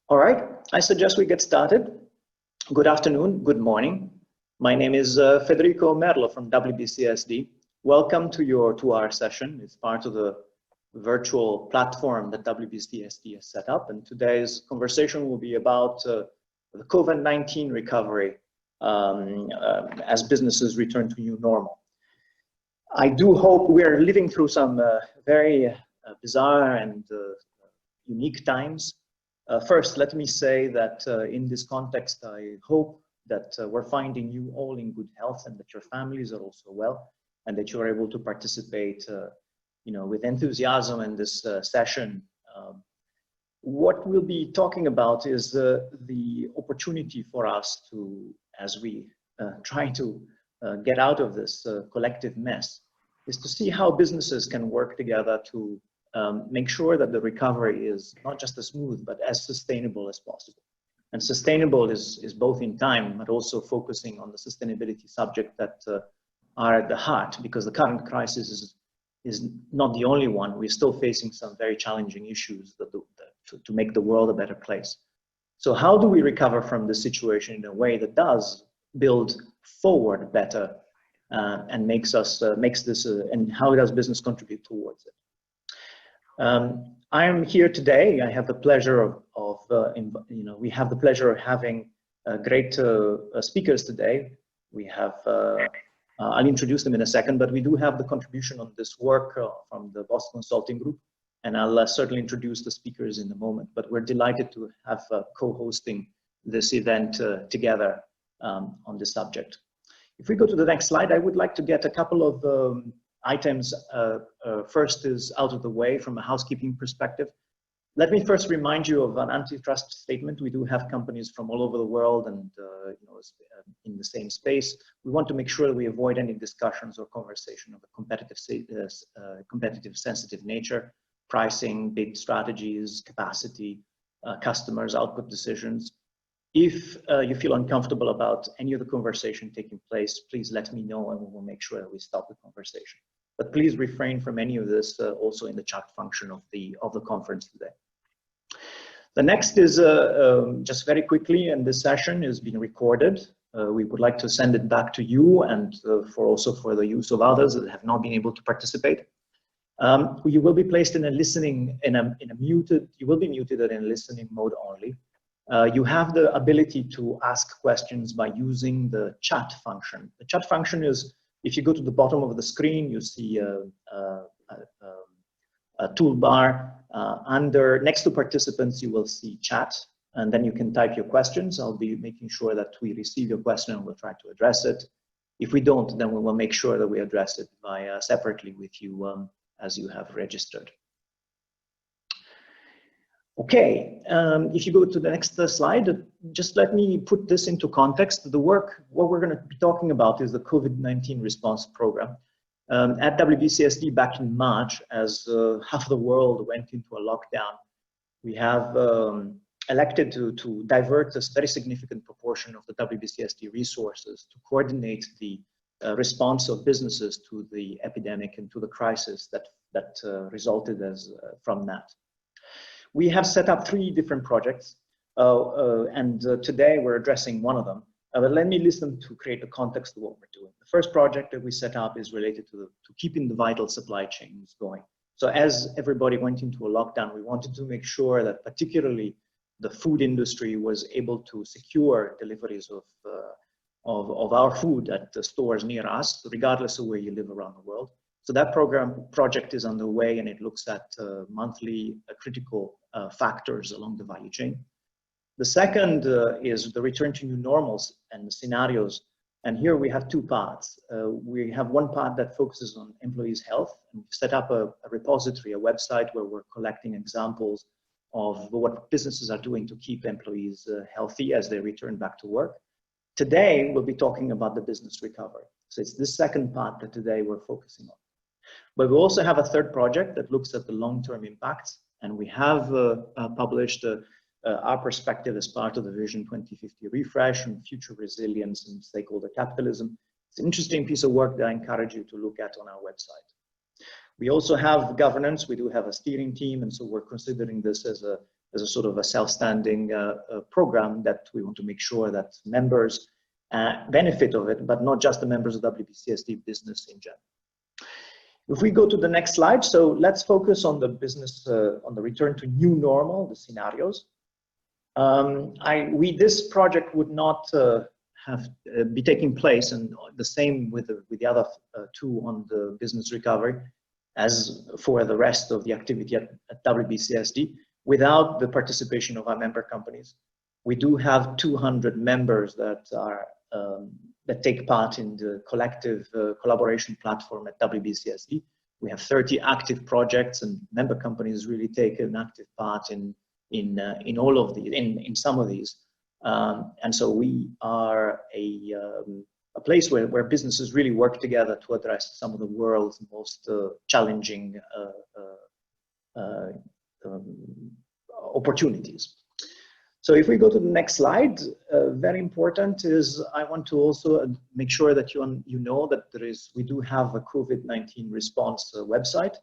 All right, I suggest we get started. Good afternoon, good morning. My name is Federico Merlo from WBCSD. Welcome to our session. It's part of the virtual platform that WBCSD has set up. And today's conversation will be about the COVID-19 recovery as businesses return to new normal. I do hope we are living through some very bizarre and unique times. First, let me say that in this context, I hope that we're finding you all in good health and that your families are also well and that you're able to participate with enthusiasm in this session. What we'll be talking about is the opportunity for us to, as we try to get out of this collective mess, is to see how businesses can work together to make sure that the recovery is not just as smooth, but as sustainable as possible. And sustainable is both in time, but also focusing on the sustainability subject that are at the heart, because the current crisis is not the only one. We're still facing some very challenging issues to make the world a better place. So how do we recover from this situation in a way that does build forward better and makes this, and how does business contribute towards it? I am here today. I have the pleasure we have the pleasure of having great speakers today. We have, I'll introduce them in a second, but we do have the contribution on this work from the Boston Consulting Group, and I'll certainly introduce the speakers in a moment, but we're delighted to have co-hosting this event together on this subject. If we go to the next slide, I would like to get a couple of items. First is out of the way from a housekeeping perspective. Let me first remind you of an antitrust statement. We do have companies from all over the world and in the same space. We want to make sure that we avoid any discussions or conversation of a competitive sensitive nature, pricing, bid strategies, capacity, customers, output decisions. If you feel uncomfortable about any of the conversation taking place, please let me know and we will make sure that we stop the conversation. But please refrain from any of this also in the chat function of the conference today. The next is just very quickly, and this session is being recorded. We would like to send it back to you and also for the use of others that have not been able to participate. You will be placed in a you will be muted in a listening mode only. You have the ability to ask questions by using the chat function. The chat function is, if you go to the bottom of the screen, you see a toolbar. Next to participants, you will see chat, and then you can type your questions. I'll be making sure that we receive your question and we'll try to address it. If we don't, then we will make sure that we address it separately with you as you have registered. Okay, if you go to the next slide, just let me put this into context. What we're going to be talking about is the COVID-19 response program. At WBCSD back in March, as half the world went into a lockdown, we have elected to divert a very significant proportion of the WBCSD resources to coordinate the response of businesses to the epidemic and to the crisis that resulted from that. We have set up 3 different projects, and today we're addressing one of them. But let me list them to create the context of what we're doing. The first project that we set up is related to keeping the vital supply chains going. So as everybody went into a lockdown, we wanted to make sure that particularly the food industry was able to secure deliveries of our food at the stores near us, regardless of where you live around the world. So that project is underway, and it looks at monthly critical factors along the value chain. The second is the return to new normals and the scenarios. And here we have 2 parts. We have one part that focuses on employees' health. And we've set up a repository, a website where we're collecting examples of what businesses are doing to keep employees healthy as they return back to work. Today, we'll be talking about the business recovery. So it's this second part that today we're focusing on. But we also have a third project that looks at the long-term impacts, and we have published our perspective as part of the Vision 2050 refresh on future resilience and stakeholder capitalism. It's an interesting piece of work that I encourage you to look at on our website. We also have governance. We do have a steering team, and so we're considering this as as a sort of a self-standing program that we want to make sure that members benefit of it, but not just the members of WBCSD business in general. If we go to the next slide, so let's focus on the business, on the return to new normal, the scenarios. This project would not be taking place, and the same with the other two on the business recovery, as for the rest of the activity at WBCSD, without the participation of our member companies. We do have 200 members that are that take part in the collective collaboration platform at WBCSD. We have 30 active projects, and member companies really take an active part in all of these, in some of these. And so we are a place where businesses really work together to address some of the world's most challenging opportunities. So if we go to the next slide, very important is I want to also make sure that you know that we do have a COVID-19 response website.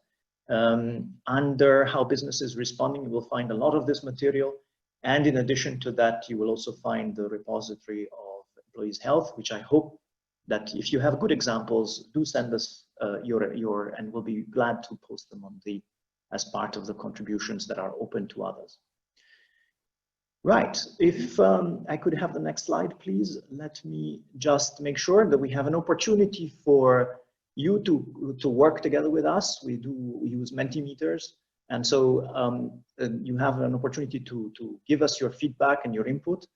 Under how business is responding, you will find a lot of this material. And in addition to that, you will also find the repository of employees' health, which I hope that if you have good examples, do send us and we'll be glad to post them as part of the contributions that are open to others. Right, if I could have the next slide, please. Let me just make sure that we have an opportunity for you to work together with us. We use Mentimeters, and so you have an opportunity to give us your feedback and your input.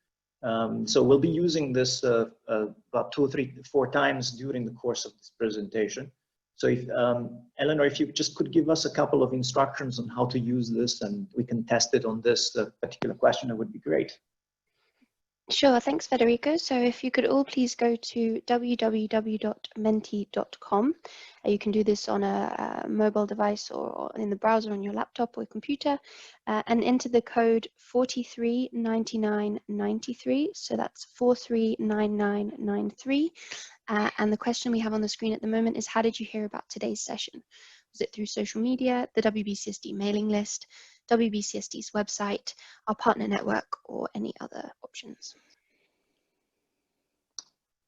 So we'll be using this about 2 or 3 or 4 times during the course of this presentation. So if, Eleanor, if you just could give us a couple of instructions on how to use this, and we can test it on this particular question, that would be great. Sure, thanks Federico. So if you could all please go to www.menti.com. You can do this on a mobile device or in the browser on your laptop or computer, and enter the code 439993. So that's 439993. And the question we have on the screen at the moment is, how did you hear about today's session? Was it through social media, the WBCSD mailing list, WBCSD's website, our partner network, or any other options?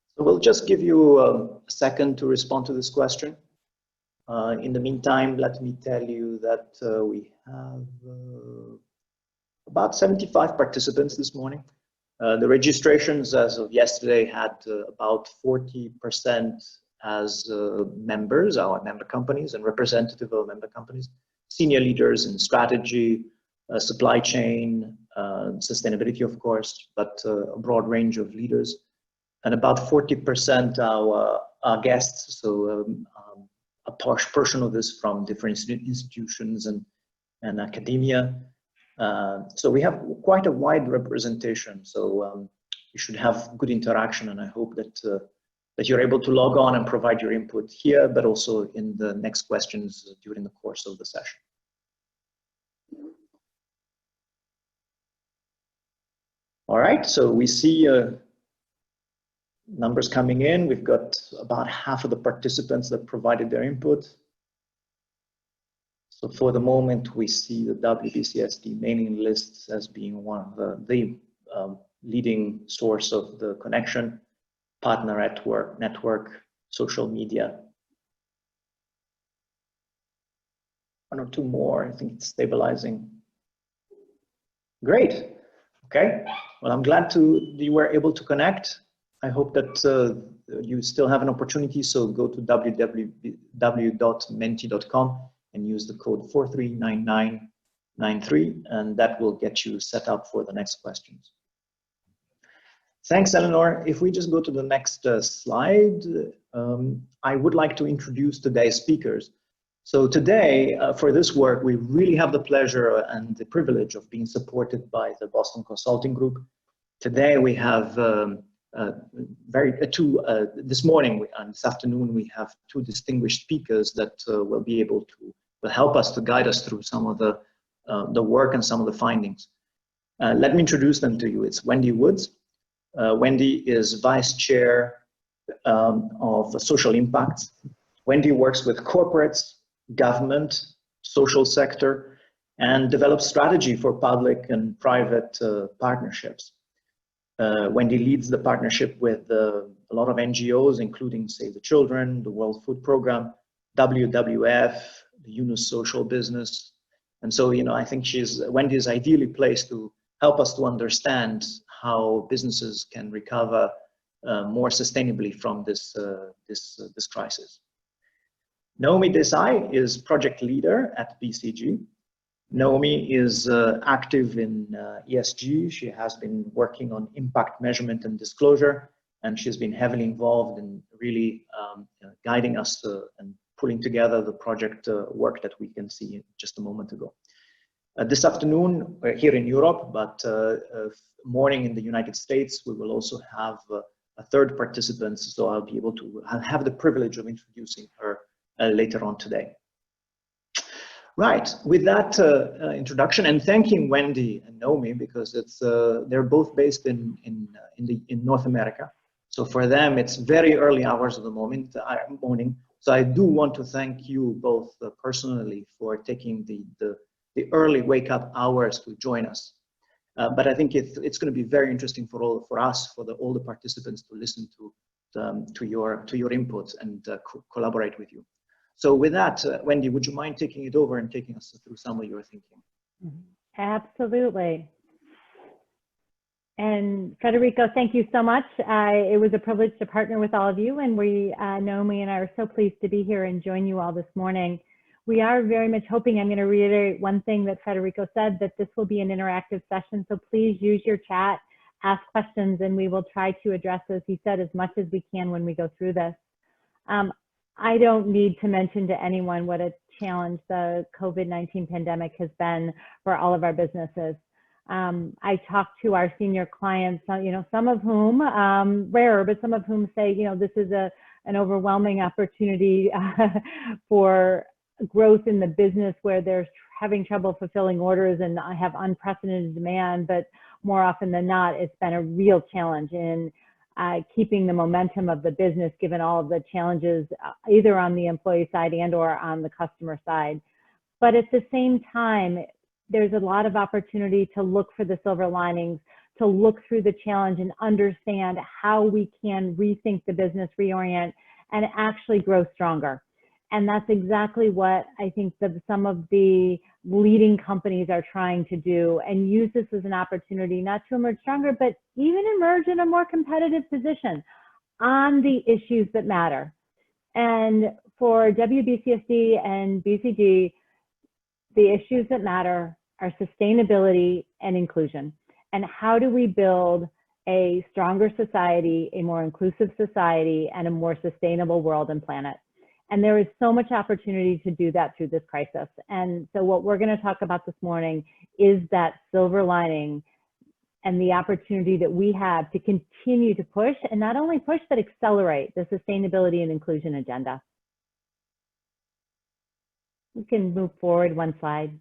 So we'll just give you a second to respond to this question. In the meantime, let me tell you that we have about 75 participants this morning. The registrations as of yesterday had about 40% as members, our member companies and representative of member companies, senior leaders in strategy, supply chain, sustainability, of course, but a broad range of leaders, and about 40% our guests, so a portion of this from different institutions and academia. So we have quite a wide representation, so you should have good interaction, and I hope that that you're able to log on and provide your input here, but also in the next questions during the course of the session. All right, so we see numbers coming in. We've got about half of the participants that provided their input. So for the moment, we see the WBCSD mailing lists as being one of the leading source of the connection, partner network, social media. 1 or 2 more, I think it's stabilizing. Great, okay. Well, I'm glad you were able to connect. I hope that you still have an opportunity, so go to www.menti.com and use the code 439993, and that will get you set up for the next questions. Thanks, Eleanor. If we just go to the next slide, I would like to introduce today's speakers. So today, for this work, we really have the pleasure and the privilege of being supported by the Boston Consulting Group. Today we have this morning and this afternoon, we have 2 distinguished speakers that will help us to guide us through some of the work and some of the findings. Let me introduce them to you. It's Wendy Woods. Wendy is Vice Chair of Social Impacts. Wendy works with corporates, government, social sector, and develops strategy for public and private partnerships. Wendy leads the partnership with a lot of NGOs, including Save the Children, the World Food Program, WWF, the Yunus Social Business. And so, I think Wendy is ideally placed to help us to understand how businesses can recover more sustainably from this crisis. Naomi Desai is project leader at BCG. Naomi is active in ESG. She has been working on impact measurement and disclosure, and she's been heavily involved in really guiding us and pulling together the project work that we can see just a moment ago. This afternoon, we're here in Europe, but morning in the United States, we will also have a third participant, so I'll be able to have the privilege of introducing her later on today. Right, with that introduction, and thanking Wendy and Naomi, because they're both based in North America. So for them, it's very early hours of the morning. So I do want to thank you both personally for taking the early wake-up hours to join us. But I think it's going to be very interesting for all the participants to listen to your input and collaborate with you. So with that, Wendy, would you mind taking it over and taking us through some of your thinking? Absolutely. And Federico, thank you so much. It was a privilege to partner with all of you, and Naomi and I are so pleased to be here and join you all this morning. We are very much hoping, I'm going to reiterate one thing that Federico said, that this will be an interactive session, so please use your chat, ask questions, and we will try to address, as he said, as much as we can when we go through this. I don't need to mention to anyone what a challenge the COVID-19 pandemic has been for all of our businesses. I talk to our senior clients, some of whom, rare, but some of whom say, this is an overwhelming opportunity for growth in the business where they're having trouble fulfilling orders and I have unprecedented demand, but more often than not, it's been a real challenge in keeping the momentum of the business given all of the challenges either on the employee side and or on the customer side. But at the same time, there's a lot of opportunity to look for the silver linings, to look through the challenge and understand how we can rethink the business, reorient, and actually grow stronger. And that's exactly what I think some of the leading companies are trying to do, and use this as an opportunity not to emerge stronger, but even emerge in a more competitive position on the issues that matter. And for WBCSD and BCG, the issues that matter are sustainability and inclusion. And how do we build a stronger society, a more inclusive society, and a more sustainable world and planet? And there is so much opportunity to do that through this crisis. And so what we're going to talk about this morning is that silver lining and the opportunity that we have to continue to push, and not only push, but accelerate the sustainability and inclusion agenda. We can move forward one slide.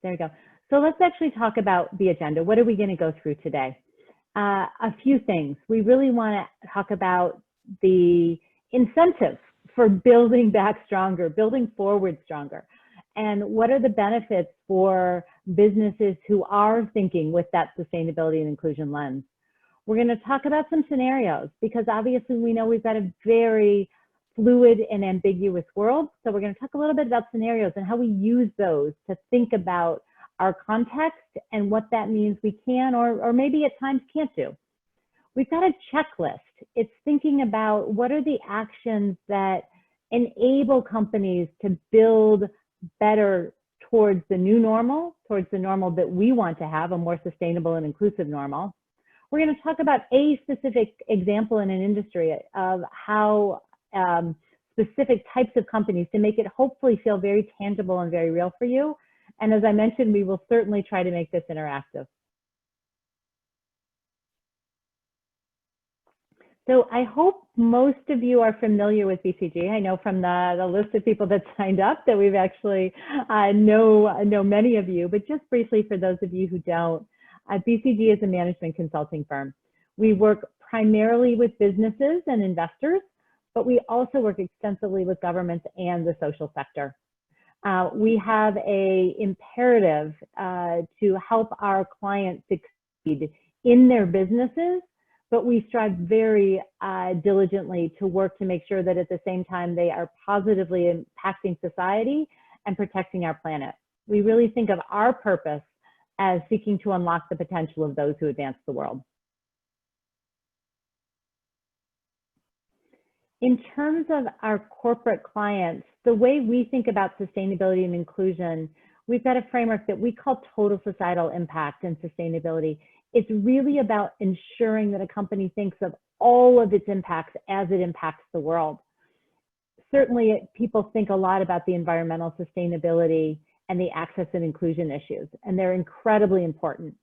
There we go. So let's actually talk about the agenda. What are we going to go through today? A few things. We really want to talk about the incentives for building back stronger, building forward stronger. And what are the benefits for businesses who are thinking with that sustainability and inclusion lens? We're going to talk about some scenarios, because obviously we know we've got a very fluid and ambiguous world. So we're going to talk a little bit about scenarios and how we use those to think about our context and what that means we can or maybe at times can't do. We've got a checklist. It's thinking about what are the actions that enable companies to build better towards the new normal, towards the normal that we want to have, a more sustainable and inclusive normal. We're going to talk about a specific example in an industry of how specific types of companies to make it hopefully feel very tangible and very real for you. And as I mentioned, we will certainly try to make this interactive. So I hope most of you are familiar with BCG. I know from the list of people that signed up that we've actually know many of you, but just briefly for those of you who don't, BCG is a management consulting firm. We work primarily with businesses and investors, but we also work extensively with governments and the social sector. We have a imperative to help our clients succeed in their businesses, but we strive very diligently to work to make sure that at the same time they are positively impacting society and protecting our planet. We really think of our purpose as seeking to unlock the potential of those who advance the world. In terms of our corporate clients, the way we think about sustainability and inclusion, we've got a framework that we call total societal impact and sustainability. It's really about ensuring that a company thinks of all of its impacts as it impacts the world. Certainly, people think a lot about the environmental sustainability and the access and inclusion issues, and they're incredibly important.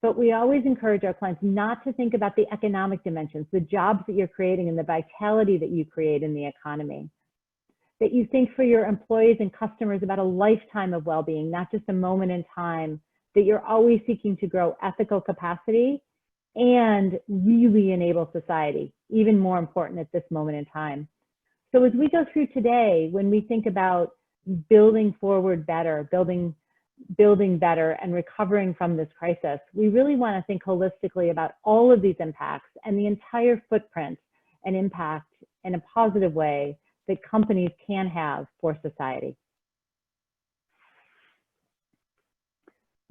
But we always encourage our clients not to think about the economic dimensions, the jobs that you're creating and the vitality that you create in the economy. That you think for your employees and customers about a lifetime of well-being, not just a moment in time, that you're always seeking to grow ethical capacity and really enable society, even more important at this moment in time. So as we go through today, when we think about building forward better, building better and recovering from this crisis, we really want to think holistically about all of these impacts and the entire footprint and impact in a positive way that companies can have for society.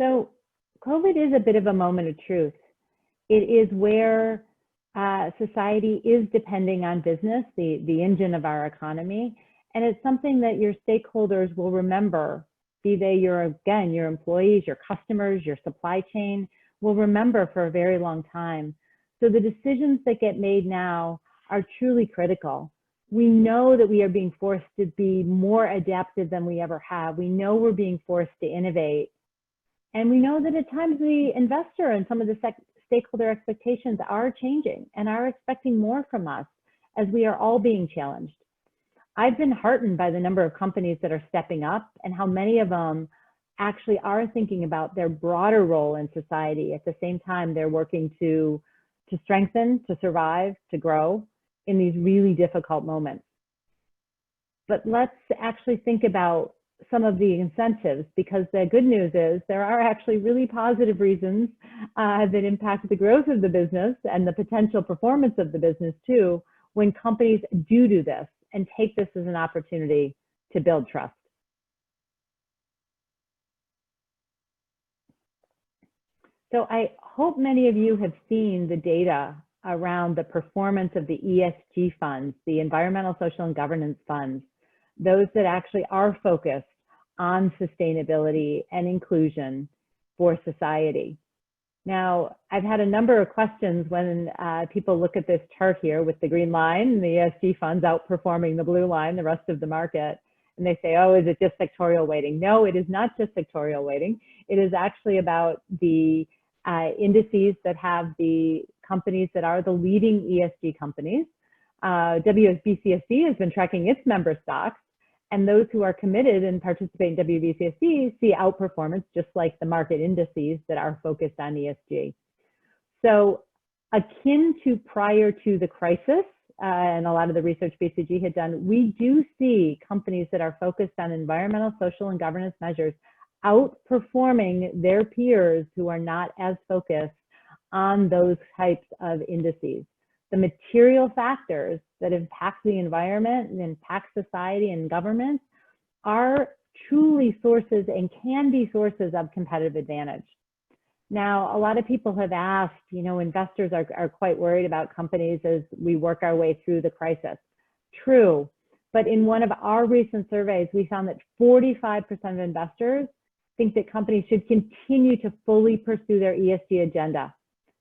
So COVID is a bit of a moment of truth. It is where society is depending on business, the engine of our economy, and it's something that your stakeholders will remember, be they your employees, your customers, your supply chain, will remember for a very long time. So the decisions that get made now are truly critical. We know that we are being forced to be more adaptive than we ever have. We know we're being forced to innovate. And we know that at times the investor and some of the stakeholder expectations are changing and are expecting more from us as we are all being challenged. I've been heartened by the number of companies that are stepping up and how many of them actually are thinking about their broader role in society. At the same time, they're working to strengthen, to survive, to grow in these really difficult moments. But let's actually think about some of the incentives, because the good news is there are actually really positive reasons that impact the growth of the business and the potential performance of the business too, when companies do this and take this as an opportunity to build trust. So I hope many of you have seen the data around the performance of the ESG funds, the environmental, social, and governance funds, those that actually are focused on sustainability and inclusion for society. Now, I've had a number of questions when people look at this chart here with the green line and the ESG funds outperforming the blue line, the rest of the market, and they say, oh, is it just sectorial weighting? No, it is not just sectorial weighting. It is actually about the indices that have the companies that are the leading ESG companies. WBCSD has been tracking its member stocks, and those who are committed and participate in WBCSD see outperformance just like the market indices that are focused on ESG. So akin to prior to the crisis, and a lot of the research BCG had done, we do see companies that are focused on environmental, social, and governance measures outperforming their peers who are not as focused on those types of indices. The material factors that impact the environment and impact society and government are truly sources and can be sources of competitive advantage. Now, a lot of people have asked, investors are quite worried about companies as we work our way through the crisis. True, but in one of our recent surveys, we found that 45% of investors think that companies should continue to fully pursue their ESG agenda.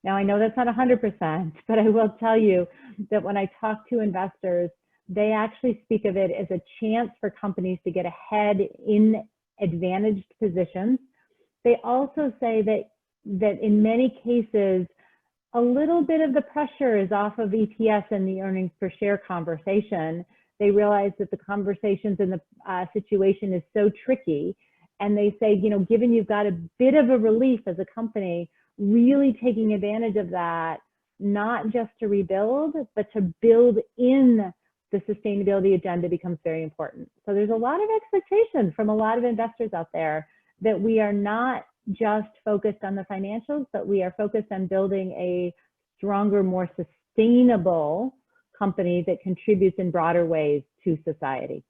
Now, I know that's not 100%, but I will tell you that when I talk to investors, they actually speak of it as a chance for companies to get ahead in advantaged positions. They also say that in many cases, a little bit of the pressure is off of EPS and the earnings per share conversation. They realize that the conversations in the situation is so tricky. And they say, given you've got a bit of a relief as a company, really taking advantage of that, not just to rebuild, but to build in the sustainability agenda becomes very important. So there's a lot of expectation from a lot of investors out there that we are not just focused on the financials, but we are focused on building a stronger, more sustainable company that contributes in broader ways to society.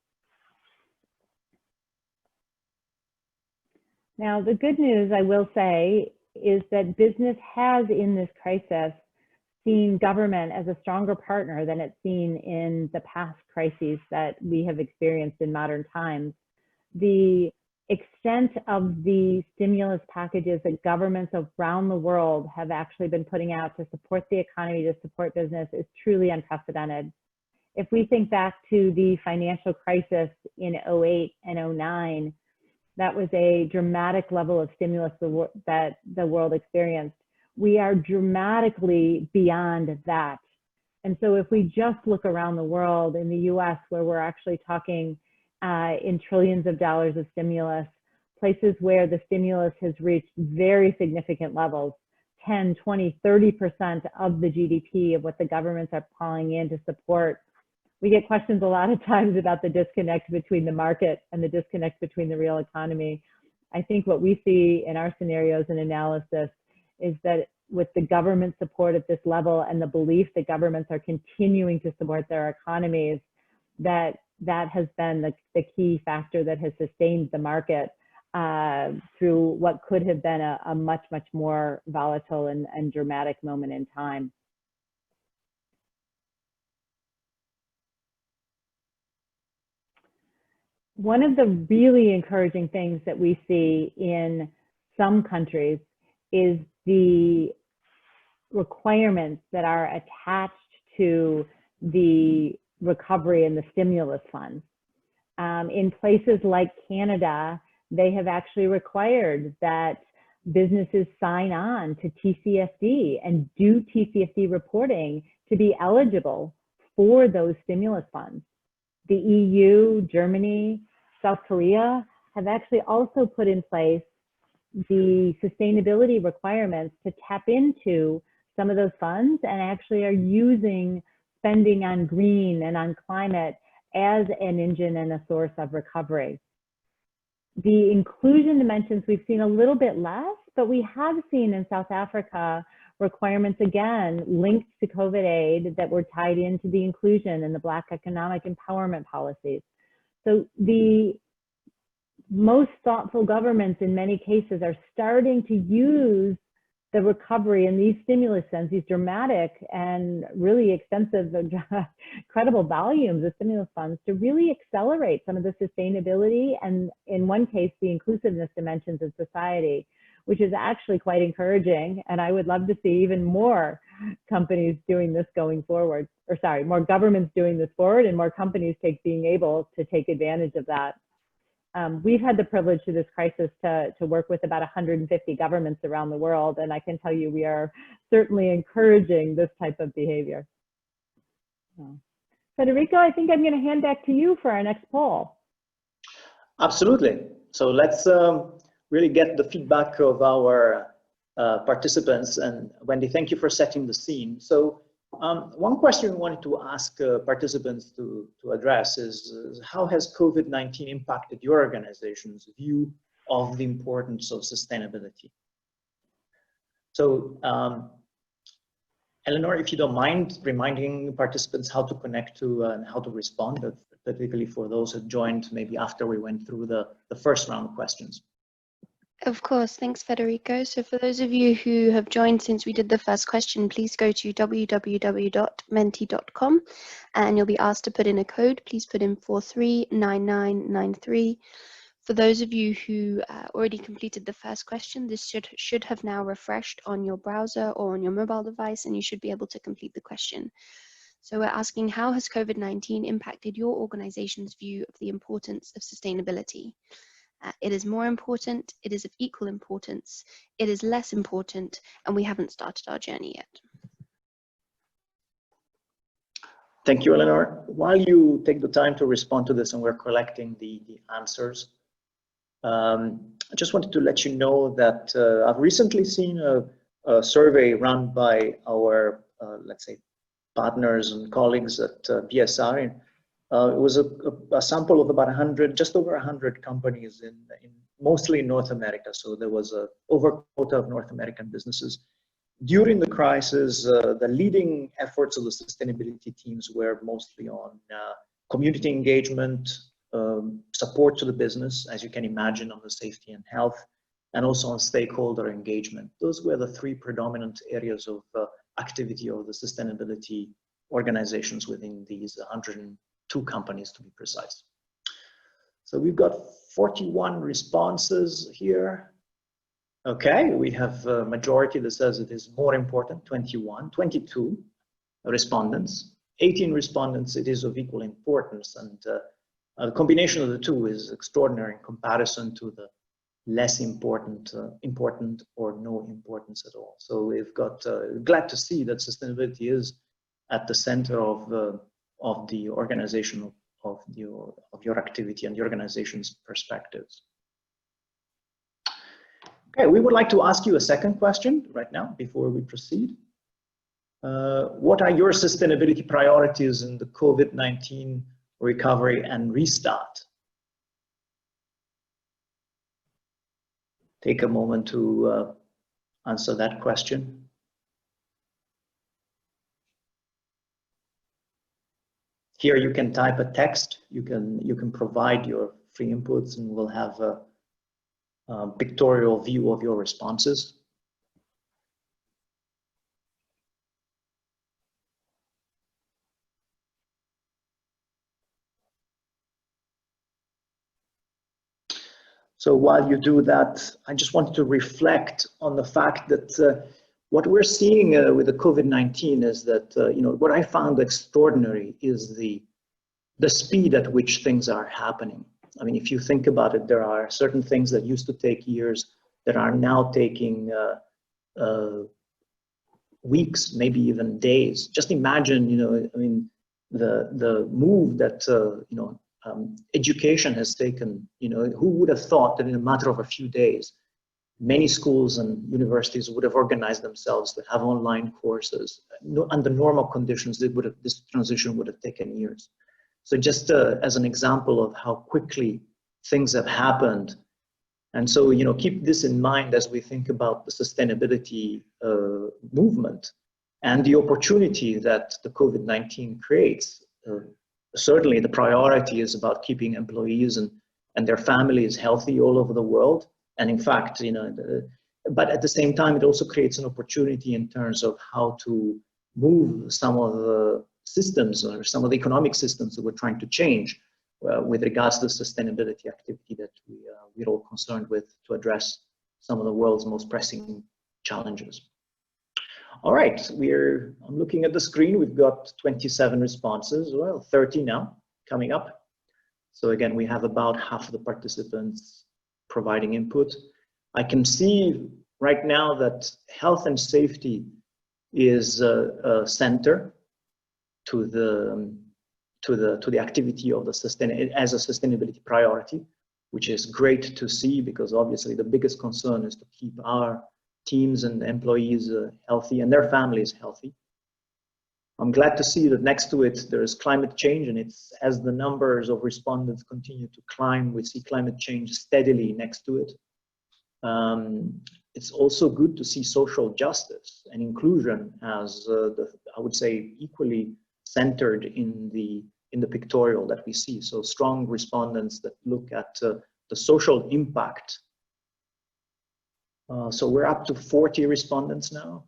Now, the good news, I will say, is that business has in this crisis seen government as a stronger partner than it's seen in the past crises that we have experienced in modern times. The extent of the stimulus packages that governments around the world have actually been putting out to support the economy, to support business, is truly unprecedented. If we think back to the financial crisis in 08 and 09, that was a dramatic level of stimulus that the world experienced. We are dramatically beyond that. And so if we just look around the world, in the US, where we're actually talking in trillions of dollars of stimulus, places where the stimulus has reached very significant levels, 10, 20, 30% of the GDP of what the governments are calling in to support. We get questions a lot of times about the disconnect between the market and the disconnect between the real economy. I think what we see in our scenarios and analysis is that with the government support at this level and the belief that governments are continuing to support their economies, that has been the key factor that has sustained the market through what could have been a much, much more volatile and dramatic moment in time. One of the really encouraging things that we see in some countries is the requirements that are attached to the recovery and the stimulus funds. In places like Canada, they have actually required that businesses sign on to TCFD and do TCFD reporting to be eligible for those stimulus funds. The EU, Germany, South Korea have actually also put in place the sustainability requirements to tap into some of those funds and actually are using spending on green and on climate as an engine and a source of recovery. The inclusion dimensions we've seen a little bit less, but we have seen in South Africa requirements, again, linked to COVID aid that were tied into the inclusion and the Black economic empowerment policies. So the most thoughtful governments in many cases are starting to use the recovery and these stimulus funds, these dramatic and really extensive, credible volumes of stimulus funds to really accelerate some of the sustainability and, in one case, the inclusiveness dimensions of society, which is actually quite encouraging. And I would love to see even more companies doing this going forward, or sorry, more governments doing this forward and more companies being able to take advantage of that. We've had the privilege through this crisis to work with about 150 governments around the world, and I can tell you we are certainly encouraging this type of behavior. Federico, I think I'm going to hand back to you for our next poll. Absolutely. So let's really get the feedback of our participants. And Wendy, thank you for setting the scene. So one question we wanted to ask participants to address is how has COVID-19 impacted your organization's view of the importance of sustainability? So Eleanor, if you don't mind reminding participants how to connect to and how to respond, particularly for those who joined maybe after we went through the first round of questions. Of course, thanks Federico. So for those of you who have joined since we did the first question, please go to www.menti.com and you'll be asked to put in a code. Please put in 439993. For those of you who already completed the first question, this should have now refreshed on your browser or on your mobile device and you should be able to complete the question. So we're asking, how has COVID-19 impacted your organization's view of the importance of sustainability? It is more important, it is of equal importance, it is less important, and we haven't started our journey yet. Thank you, Eleanor. While you take the time to respond to this and we're collecting the answers, I just wanted to let you know that I've recently seen a survey run by our, let's say, partners and colleagues at BSR It was a sample of about 100, just over 100 companies in mostly North America. So there was a over quota of North American businesses. During the crisis, the leading efforts of the sustainability teams were mostly on community engagement, support to the business, as you can imagine, on the safety and health, and also on stakeholder engagement. Those were the three predominant areas of activity of the sustainability organizations within these 102 companies, to be precise. So we've got 41 responses here. Okay, we have a majority that says it is more important, 21, 22 respondents, 18 respondents, it is of equal importance, and the combination of the two is extraordinary in comparison to the less important, important or no importance at all. So we've got, glad to see that sustainability is at the center of the organization of your activity and the organization's perspectives. Okay, we would like to ask you a second question right now before we proceed. What are your sustainability priorities in the COVID-19 recovery and restart? Take a moment to answer that question. Here you can type a text, you can provide your free inputs, and we'll have a pictorial view of your responses. So while you do that, I just wanted to reflect on the fact that what we're seeing with the COVID-19 is that, you know, what I found extraordinary is the speed at which things are happening. I mean, if you think about it, there are certain things that used to take years that are now taking weeks, maybe even days. Just imagine, you know, I mean, the move that, you know, education has taken. You know, who would have thought that in a matter of a few days, many schools and universities would have organized themselves to have online courses. Under normal conditions, this transition would have taken years. So just as an example of how quickly things have happened. And so, you know, keep this in mind as we think about the sustainability movement and the opportunity that the COVID-19 creates. Certainly the priority is about keeping employees and their families healthy all over the world. And in fact, you know, but at the same time, it also creates an opportunity in terms of how to move some of the systems or some of the economic systems that we're trying to change with regards to the sustainability activity that we're all concerned with to address some of the world's most pressing challenges. All right, I'm looking at the screen. We've got 27 responses, well, 30 now coming up. So again, we have about half of the participants providing input. I can see right now that health and safety is a center to the activity of the as a sustainability priority, which is great to see, because obviously the biggest concern is to keep our teams and employees healthy and their families healthy. I'm glad to see that next to it there is climate change, and it's as the numbers of respondents continue to climb, we see climate change steadily next to it. It's also good to see social justice and inclusion as I would say equally centered in the pictorial that we see. So strong respondents that look at the social impact. So we're up to 40 respondents now.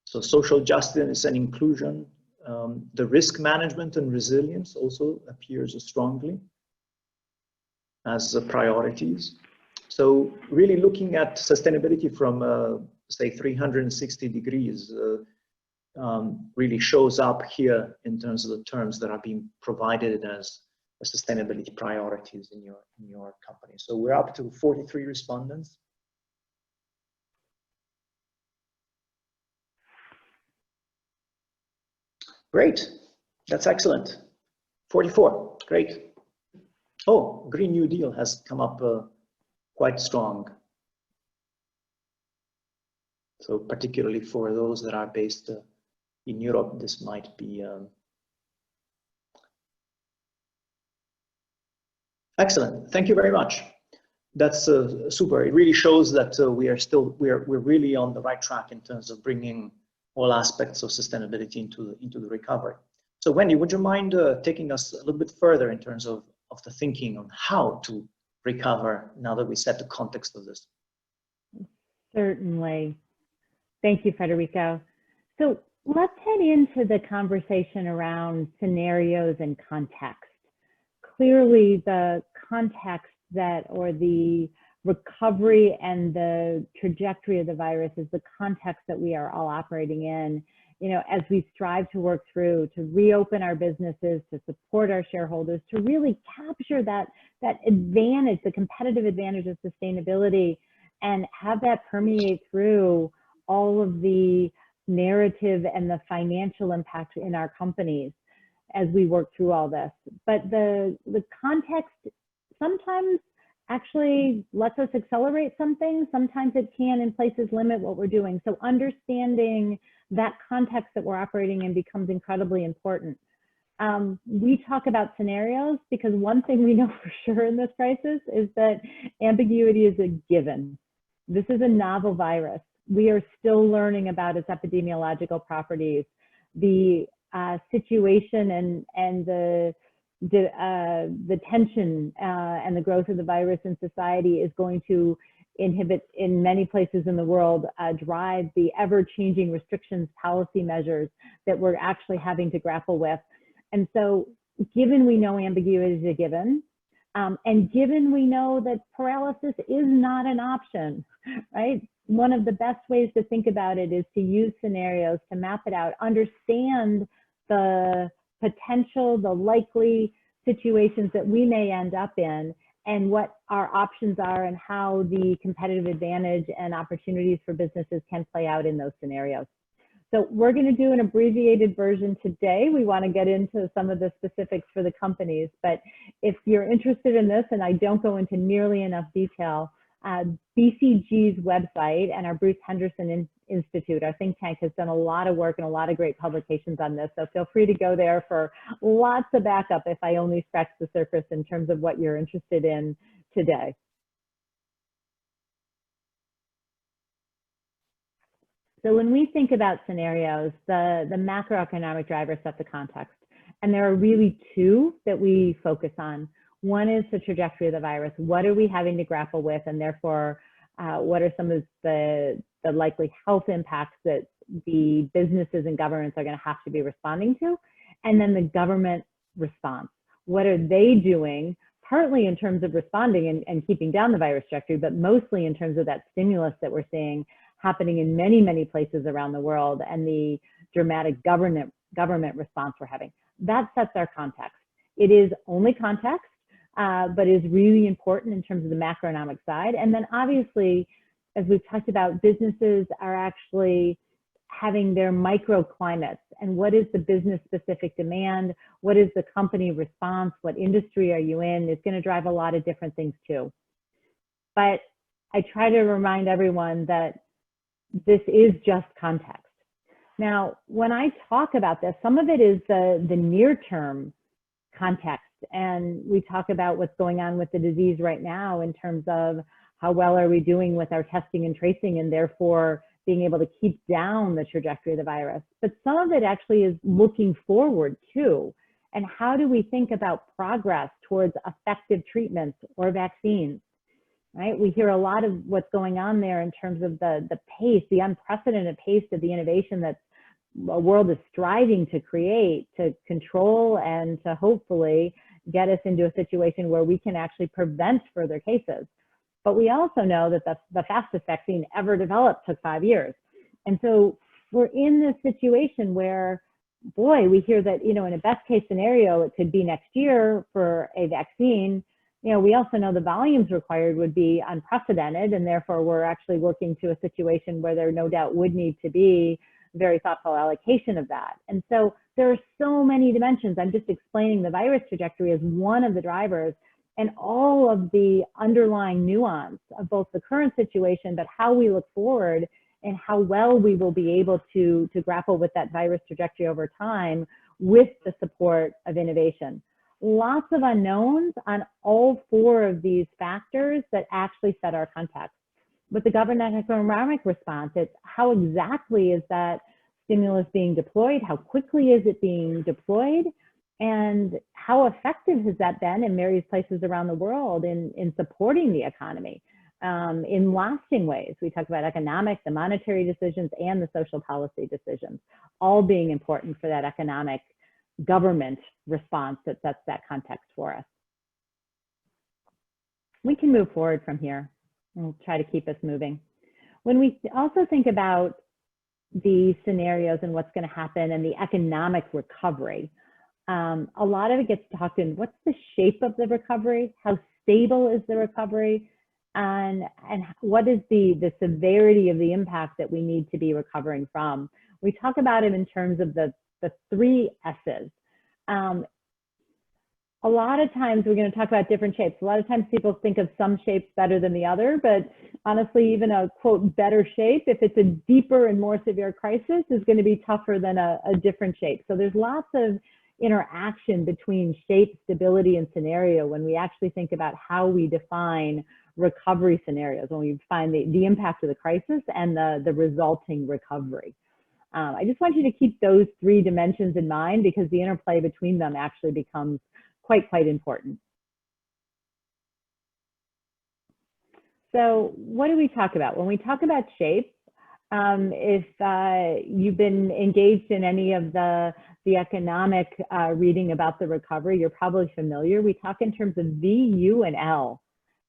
So social justice and inclusion, the risk management and resilience also appears strongly as priorities. So really looking at sustainability from say 360 degrees really shows up here in terms of the terms that are being provided as sustainability priorities in your company. So we're up to 43 respondents. Great, that's excellent. 44, great. Oh, Green New Deal has come up quite strong. So particularly for those that are based in Europe, this might be Excellent. Thank you very much. That's super. It really shows that we're really on the right track in terms of bringing all aspects of sustainability into the recovery. So Wendy, would you mind taking us a little bit further in terms of the thinking on how to recover now that we set the context of this? Certainly. Thank you, Federico. So let's head into the conversation around scenarios and context. Clearly, the context or the recovery and the trajectory of the virus is the context that we are all operating in, as we strive to work through, to reopen our businesses, to support our shareholders, to really capture that advantage, the competitive advantage of sustainability, and have that permeate through all of the narrative and the financial impact in our companies as we work through all this. But the context sometimes actually lets us accelerate some things. Sometimes it can, in places, limit what we're doing. So understanding that context that we're operating in becomes incredibly important. We talk about scenarios because one thing we know for sure in this crisis is that ambiguity is a given. This is a novel virus. We are still learning about its epidemiological properties. The situation and the tension and the growth of the virus in society is going to inhibit, in many places in the world, drive the ever-changing restrictions, policy measures that we're actually having to grapple with. And so, given we know ambiguity is a given, and given we know that paralysis is not an option, right? One of the best ways to think about it is to use scenarios, to map it out, understand the potential, the likely situations that we may end up in, and what our options are and how the competitive advantage and opportunities for businesses can play out in those scenarios. So we're going to do an abbreviated version today. We want to get into some of the specifics for the companies, but if you're interested in this, and I don't go into nearly enough detail, BCG's website and our Bruce Henderson Institute, our think tank, has done a lot of work and a lot of great publications on this. So feel free to go there for lots of backup if I only scratch the surface in terms of what you're interested in today. So when we think about scenarios, the macroeconomic drivers set the context. And there are really two that we focus on. One is the trajectory of the virus. What are we having to grapple with? And therefore, what are some of the likely health impacts that the businesses and governments are going to have to be responding to? And then the government response. What are they doing, partly in terms of responding and keeping down the virus trajectory, but mostly in terms of that stimulus that we're seeing happening in many, many places around the world, and the dramatic government response we're having. That sets our context. It is only context, but is really important in terms of the macroeconomic side. And then obviously, as we've talked about, businesses are actually having their microclimates, and what is the business specific demand? What is the company response? What industry are you in? It's going to drive a lot of different things too. But I try to remind everyone that this is just context. Now, when I talk about this, some of it is the near-term context, and we talk about what's going on with the disease right now in terms of how well are we doing with our testing and tracing, and therefore being able to keep down the trajectory of the virus. But some of it actually is looking forward too, and how do we think about progress towards effective treatments or vaccines? Right? We hear a lot of what's going on there in terms of the pace, the unprecedented pace of the innovation that the world is striving to create, to control, and to hopefully get us into a situation where we can actually prevent further cases. But we also know that the fastest vaccine ever developed took 5 years. And so we're in this situation where, boy, we hear that, in a best case scenario, it could be next year for a vaccine. We also know the volumes required would be unprecedented, and therefore we're actually working to a situation where there no doubt would need to be very thoughtful allocation of that. And so there are so many dimensions. I'm just explaining the virus trajectory as one of the drivers, and all of the underlying nuance of both the current situation, but how we look forward and how well we will be able to grapple with that virus trajectory over time with the support of innovation. lots of unknowns on all four of these factors that actually set our context. With the government economic response, it's how exactly is that stimulus being deployed? How quickly is it being deployed? And how effective has that been in various places around the world in supporting the economy in lasting ways? We talk about economic, the monetary decisions, and the social policy decisions, all being important for that economic government response that sets that context for us. We can move forward from here. We'll try to keep us moving. When we also think about the scenarios and what's going to happen and the economic recovery, a lot of it gets talked in what's the shape of the recovery, how stable is the recovery, and what is the severity of the impact that we need to be recovering from. We talk about it in terms of the three S's. A lot of times we're going to talk about different shapes. A lot of times people think of some shapes better than the other, but honestly, even a quote better shape, if it's a deeper and more severe crisis, is going to be tougher than a different shape. So there's lots of interaction between shape, stability, and scenario when we actually think about how we define recovery scenarios, when we define the impact of the crisis and the resulting recovery. I just want you to keep those three dimensions in mind because the interplay between them actually becomes quite important. So what do we talk about? When we talk about shape, if you've been engaged in any of the economic reading about the recovery, you're probably familiar. We talk in terms of V, U, and L.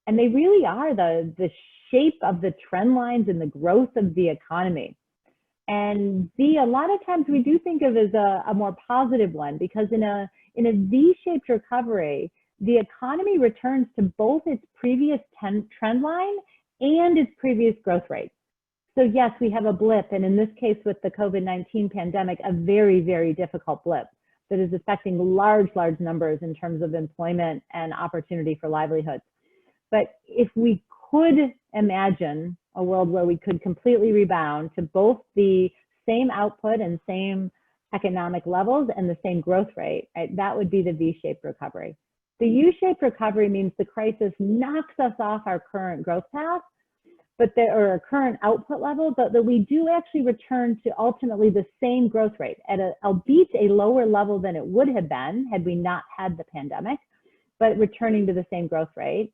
And they really are the shape of the trend lines and the growth of the economy. And V, a lot of times we do think of as a more positive one because in a V-shaped recovery, the economy returns to both its previous trend line and its previous growth rate. So yes, we have a blip, and in this case with the COVID-19 pandemic, a very difficult blip that is affecting large numbers in terms of employment and opportunity for livelihoods. But if we could imagine a world where we could completely rebound to both the same output and same economic levels and the same growth rate, right, that would be the V-shaped recovery. The U-shaped recovery means the crisis knocks us off our current growth path, or our current output level, but that we do actually return to ultimately the same growth rate at albeit a lower level than it would have been had we not had the pandemic, but returning to the same growth rate.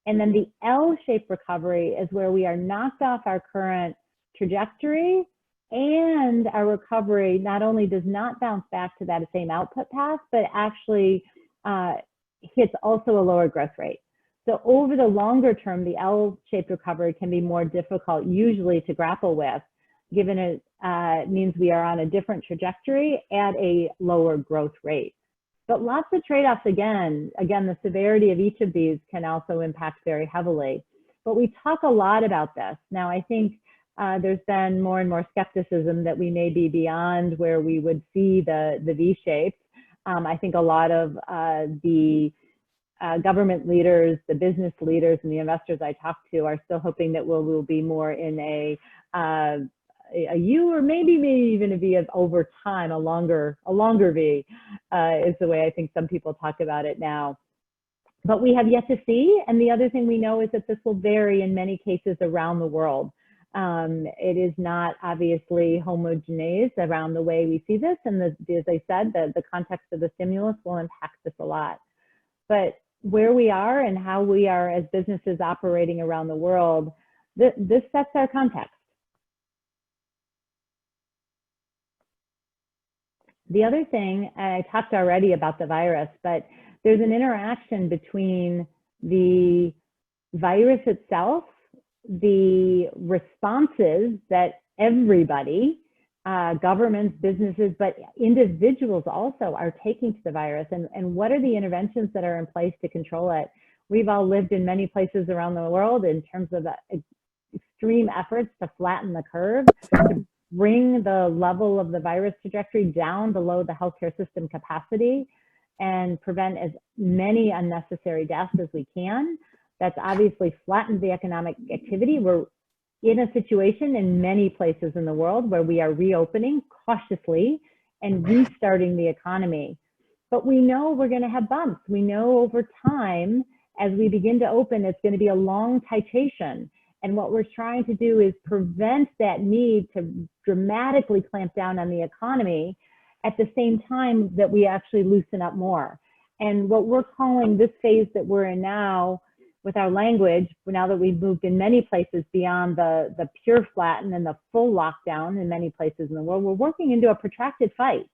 And then the L-shaped recovery is where we are knocked off our current trajectory, and our recovery not only does not bounce back to that same output path, but actually hits also a lower growth rate. So over the longer term, the L-shaped recovery can be more difficult usually to grapple with, given it means we are on a different trajectory at a lower growth rate. But lots of trade-offs again, the severity of each of these can also impact very heavily. But we talk a lot about this. Now, I think there's been more and more skepticism that we may be beyond where we would see the V-shapes. I think a lot of the government leaders, the business leaders, and the investors I talk to are still hoping that we'll be more in a U, or maybe even a V of over time, a longer V is the way I think some people talk about it now. But we have yet to see. And the other thing we know is that this will vary in many cases around the world. It is not obviously homogeneous around the way we see this. And as I said, the context of the stimulus will impact this a lot. But where we are and how we are as businesses operating around the world, this sets our context. The other thing, I talked already about the virus, but there's an interaction between the virus itself, the responses that everybody, governments, businesses, but individuals also are taking to the virus, and what are the interventions that are in place to control it. We've all lived in many places around the world in terms of extreme efforts to flatten the curve, to bring the level of the virus trajectory down below the healthcare system capacity and prevent as many unnecessary deaths as we can. That's obviously flattened the economic activity. We're in a situation in many places in the world where we are reopening cautiously and restarting the economy. But we know we're going to have bumps. We know over time, as we begin to open, it's going to be a long titration. And what we're trying to do is prevent that need to dramatically clamp down on the economy at the same time that we actually loosen up more. And what we're calling this phase that we're in now with our language, now that we've moved in many places beyond the pure flatten and the full lockdown in many places in the world, we're working into a protracted fight.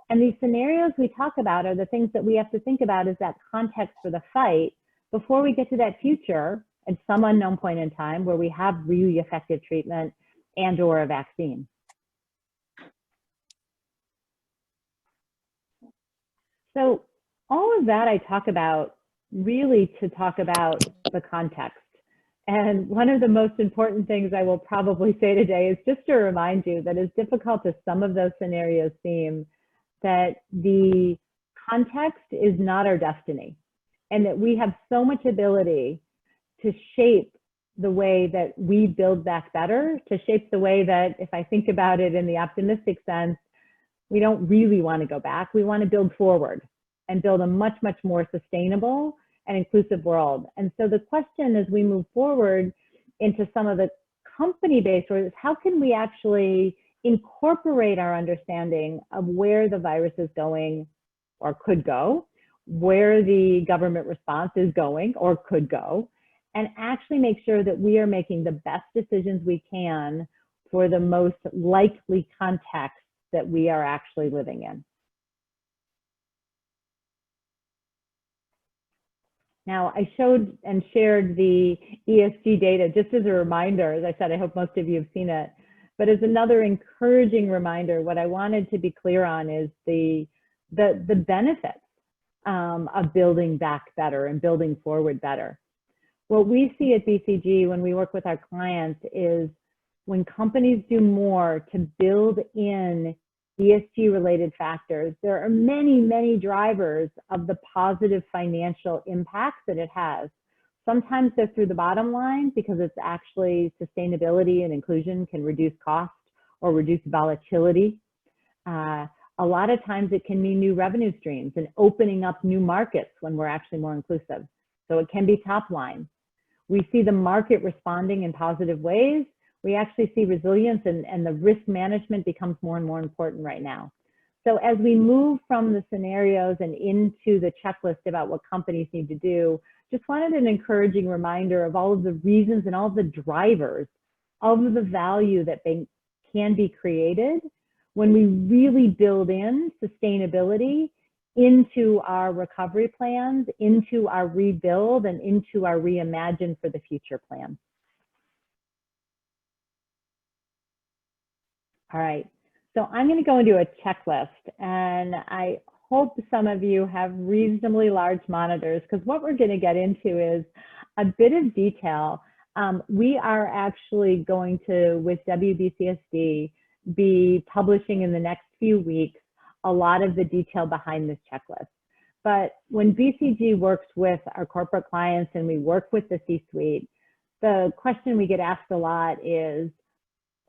And these scenarios we talk about are the things that we have to think about as that context for the fight before we get to that future at some unknown point in time where we have really effective treatment and or a vaccine. So all of that I talk about really to talk about the context. And one of the most important things I will probably say today is just to remind you that as difficult as some of those scenarios seem, that the context is not our destiny, and that we have so much ability to shape the way that we build back better, to shape the way that, if I think about it in the optimistic sense, we don't really want to go back. We want to build forward and build a much, much more sustainable and inclusive world. And so the question as we move forward into some of the company-based work is how can we actually incorporate our understanding of where the virus is going or could go, where the government response is going or could go, and actually make sure that we are making the best decisions we can for the most likely context that we are actually living in. Now, I showed and shared the ESG data just as a reminder. As I said, I hope most of you have seen it. But as another encouraging reminder, what I wanted to be clear on is the benefits of building back better and building forward better. What we see at BCG when we work with our clients is when companies do more to build in ESG related factors, there are many, many drivers of the positive financial impacts that it has. Sometimes they're through the bottom line because it's actually sustainability and inclusion can reduce cost or reduce volatility. A lot of times it can mean new revenue streams and opening up new markets when we're actually more inclusive. So it can be top line. We see the market responding in positive ways. We actually see resilience and the risk management becomes more and more important right now. So as we move from the scenarios and into the checklist about what companies need to do, just wanted an encouraging reminder of all of the reasons and all of the drivers of the value that can be created when we really build in sustainability into our recovery plans, into our rebuild, and into our reimagine for the future plans. All right, so I'm going to go into a checklist, and I hope some of you have reasonably large monitors, because what we're going to get into is a bit of detail. We are actually going to, with WBCSD, be publishing in the next few weeks a lot of the detail behind this checklist. But when BCG works with our corporate clients and we work with the C-suite, the question we get asked a lot is,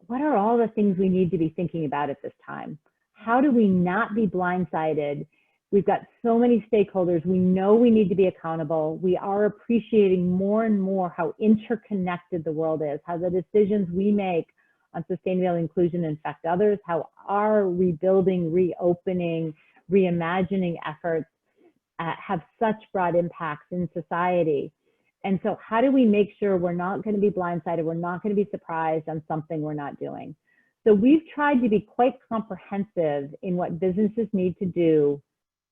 what are all the things we need to be thinking about at this time? How do we not be blindsided? We've got so many stakeholders. We know we need to be accountable. We are appreciating more and more how interconnected the world is, how the decisions we make on sustainability inclusion affect others, how our rebuilding, reopening, reimagining efforts have such broad impacts in society. And so how do we make sure we're not going to be blindsided, we're not going to be surprised on something we're not doing? So we've tried to be quite comprehensive in what businesses need to do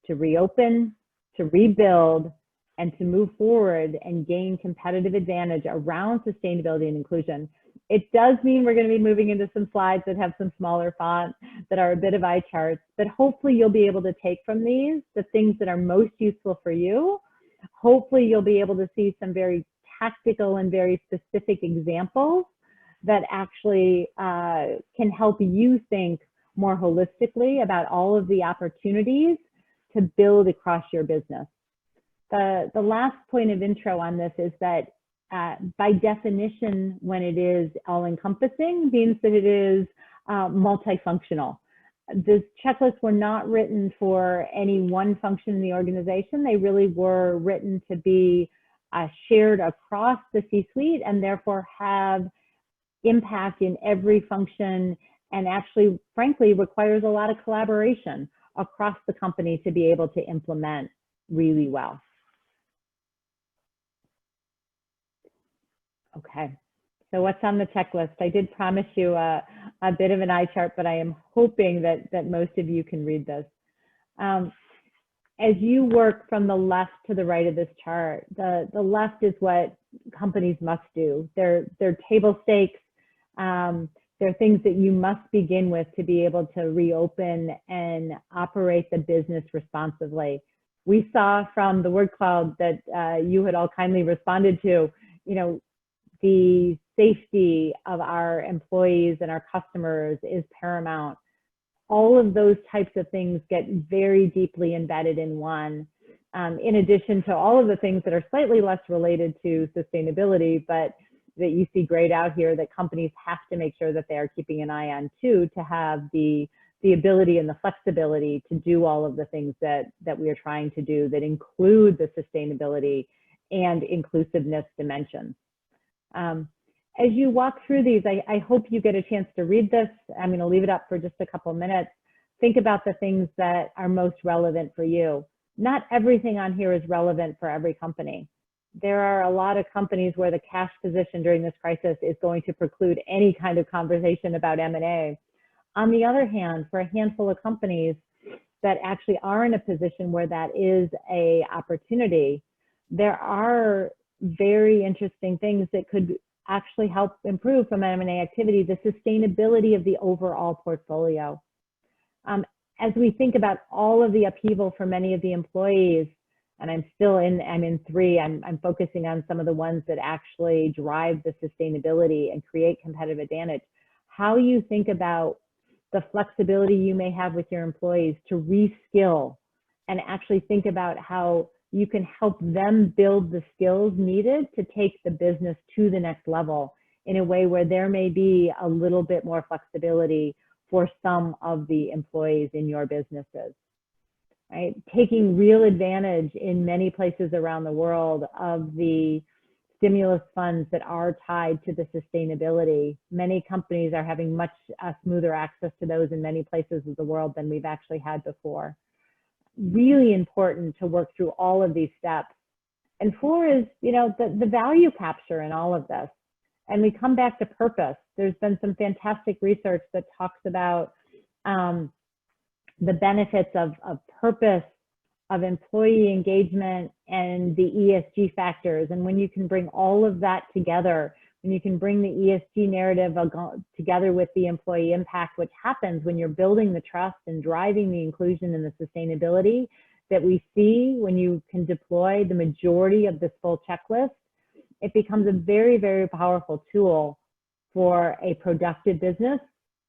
to reopen, to rebuild, and to move forward and gain competitive advantage around sustainability and inclusion. It does mean we're going to be moving into some slides that have some smaller font, that are a bit of eye charts, but hopefully you'll be able to take from these the things that are most useful for you. Hopefully you'll be able to see some very tactical and very specific examples that actually can help you think more holistically about all of the opportunities to build across your business. The last point of intro on this is that by definition, when it is all-encompassing, means that it is multifunctional. the checklists were not written for any one function in the organization. They really were written to be shared across the C-suite and therefore have impact in every function, and actually, frankly, requires a lot of collaboration across the company to be able to implement really well. Okay, so what's on the checklist? I did promise you a bit of an eye chart, but I am hoping that most of you can read this. As you work from the left to the right of this chart, the left is what companies must do. They're table stakes. They're things that you must begin with to be able to reopen and operate the business responsibly. We saw from the word cloud that you had all kindly responded to, the safety of our employees and our customers is paramount. All of those types of things get very deeply embedded in one, in addition to all of the things that are slightly less related to sustainability, but that you see grayed out here that companies have to make sure that they are keeping an eye on too, to have the ability and the flexibility to do all of the things that we are trying to do that include the sustainability and inclusiveness dimensions. As you walk through these, I hope you get a chance to read this. I'm going to leave it up for just a couple minutes. Think about the things that are most relevant for you. Not everything on here is relevant for every company. There are a lot of companies where the cash position during this crisis is going to preclude any kind of conversation about M&A. On the other hand, for a handful of companies that actually are in a position where that is an opportunity, there are very interesting things that could actually help improve from M&A activity, the sustainability of the overall portfolio. As we think about all of the upheaval for many of the employees, and I'm in three, I'm focusing on some of the ones that actually drive the sustainability and create competitive advantage. How you think about the flexibility you may have with your employees to reskill and actually think about how you can help them build the skills needed to take the business to the next level in a way where there may be a little bit more flexibility for some of the employees in your businesses, right? Taking real advantage in many places around the world of the stimulus funds that are tied to the sustainability. Many companies are having much smoother access to those in many places of the world than we've actually had before. Really important to work through all of these steps. And four is, the value capture in all of this. And we come back to purpose. There's been some fantastic research that talks about the benefits of purpose, of employee engagement, and the ESG factors. And when you can bring all of that together, when you can bring the ESG narrative together with the employee impact, which happens when you're building the trust and driving the inclusion and the sustainability that we see when you can deploy the majority of this full checklist, it becomes a very, very powerful tool for a productive business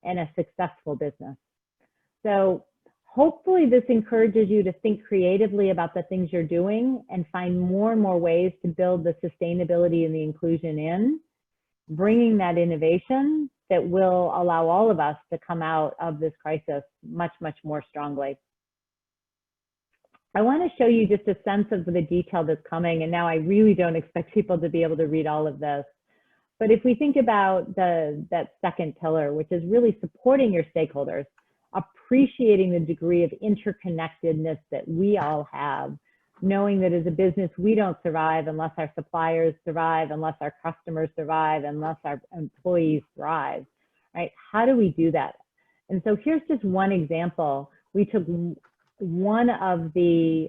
and a successful business. So hopefully this encourages you to think creatively about the things you're doing and find more and more ways to build the sustainability and the inclusion in, bringing that innovation that will allow all of us to come out of this crisis much, much more strongly. I want to show you just a sense of the detail that's coming, and now I really don't expect people to be able to read all of this. But if we think about that second pillar, which is really supporting your stakeholders, appreciating the degree of interconnectedness that we all have, knowing that as a business, we don't survive unless our suppliers survive, unless our customers survive, unless our employees thrive, right? How do we do that? And so here's just one example. We took one of the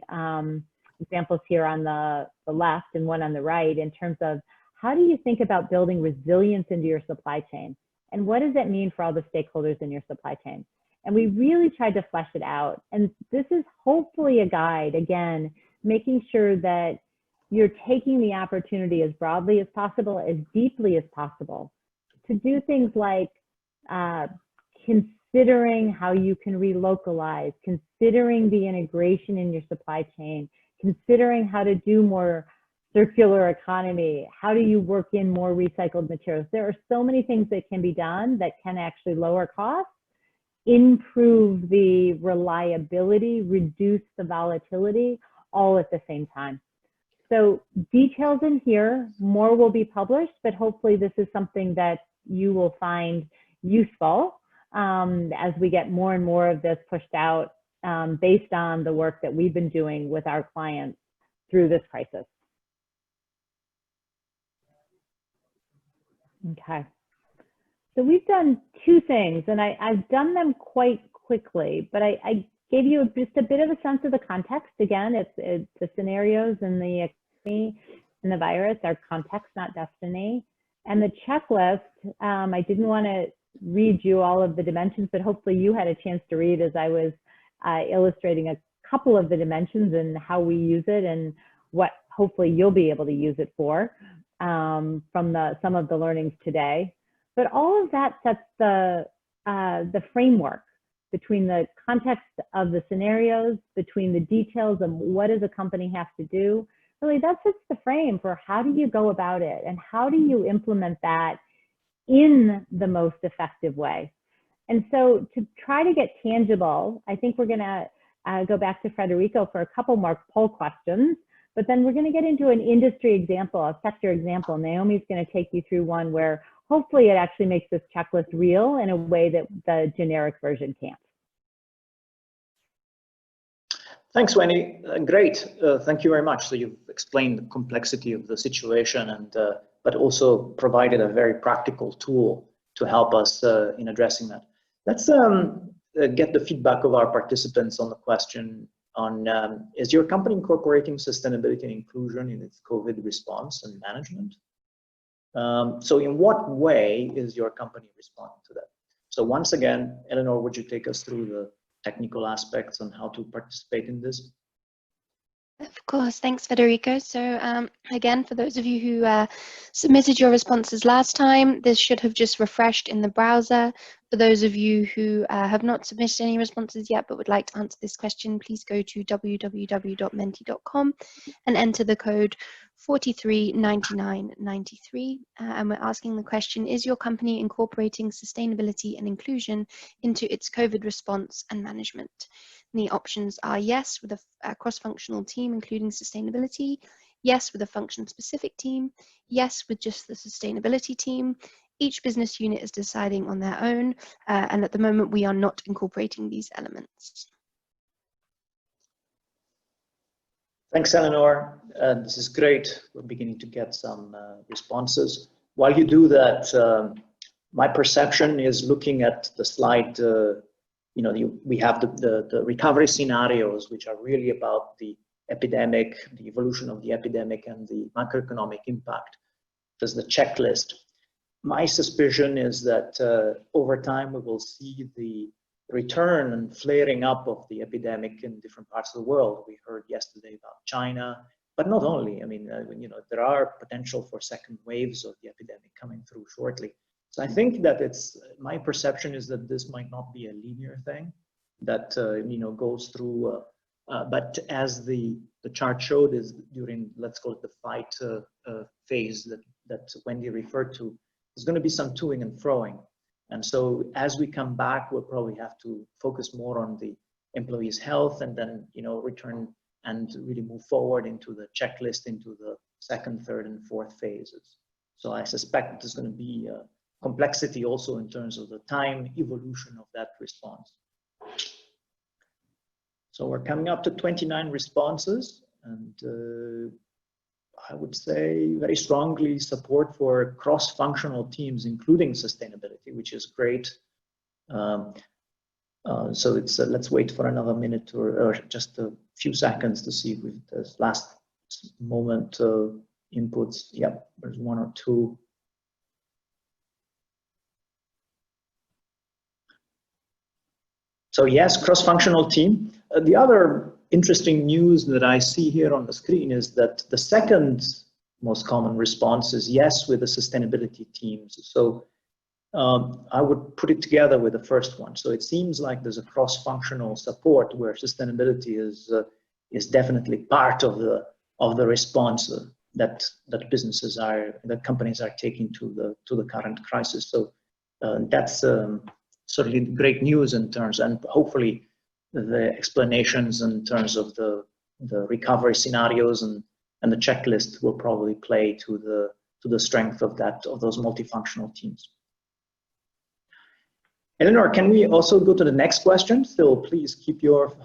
examples here on the left and one on the right in terms of how do you think about building resilience into your supply chain? And what does that mean for all the stakeholders in your supply chain? And we really tried to flesh it out. And this is hopefully a guide, again, making sure that you're taking the opportunity as broadly as possible, as deeply as possible, to do things like considering how you can relocalize, considering the integration in your supply chain, considering how to do more circular economy, how do you work in more recycled materials. There are so many things that can be done that can actually lower costs improve the reliability, reduce the volatility, all at the same time. So details in here, more will be published, but hopefully this is something that you will find useful as we get more and more of this pushed out based on the work that we've been doing with our clients through this crisis. Okay. So we've done two things, and I've done them quite quickly, but I gave you just a bit of a sense of the context. Again, it's the scenarios and the economy and the virus are context, not destiny. And the checklist, I didn't want to read you all of the dimensions, but hopefully you had a chance to read as I was illustrating a couple of the dimensions and how we use it and what hopefully you'll be able to use it for from some of the learnings today. But all of that sets the framework between the context of the scenarios, between the details of what does a company have to do. Really, that sets the frame for how do you go about it and how do you implement that in the most effective way. And so to try to get tangible, I think we're going to go back to Federico for a couple more poll questions, but then we're going to get into an industry example, a sector example. Naomi's going to take you through one where hopefully it actually makes this checklist real in a way that the generic version can't. Thanks, Wendy. Great. Thank you very much. So you've explained the complexity of the situation, and but also provided a very practical tool to help us in addressing that. Let's get the feedback of our participants on the question on is your company incorporating sustainability and inclusion in its COVID response and management? So in what way is your company responding to that? So once again, Eleanor, would you take us through the technical aspects on how to participate in this? Of course, thanks, Federico. So again, for those of you who submitted your responses last time, this should have just refreshed in the browser. For those of you who have not submitted any responses yet but would like to answer this question, please go to www.menti.com and enter the code 439993. And we're asking the question, is your company incorporating sustainability and inclusion into its COVID response and management? And the options are yes, with a cross-functional team, including sustainability, yes, with a function-specific team, yes, with just the sustainability team. Each business unit is deciding on their own, and at the moment we are not incorporating these elements. Thanks, Eleanor. This is great. We're beginning to get some responses. While you do that, my perception is looking at the slide, you know, we have the recovery scenarios, which are really about the epidemic, the evolution of the epidemic and the macroeconomic impact. There's the checklist. My suspicion is that over time we will see the return and flaring up of the epidemic in different parts of the world. We heard yesterday about China, but not only. I mean, you know, there are potential for second waves of the epidemic coming through shortly. So I think that my perception is that this might not be a linear thing that, you know, goes through, but as the chart showed is during, let's call it the fight phase that Wendy referred to, there's going to be some toing and froing. And so as we come back, we'll probably have to focus more on the employees' health and then, you know, return and really move forward into the checklist, into the second, third, and fourth phases. So I suspect there's going to be complexity also in terms of the time evolution of that response. So we're coming up to 29 responses, and I would say very strongly support for cross-functional teams, including sustainability, which is great. So it's let's wait for another minute or just a few seconds to see with this last moment inputs. Yep, there's one or two. So yes, cross-functional team. The other interesting news that I see here on the screen is that the second most common response is yes with the sustainability teams. So I would put it together with the first one. So it seems like there's a cross-functional support where sustainability is definitely part of the response that companies are taking to the current crisis. So that's certainly great news in terms, and hopefully the explanations in terms of the recovery scenarios and the checklist will probably play to the strength of those multifunctional teams. Eleanor, can we also go to the next question? Still, please keep your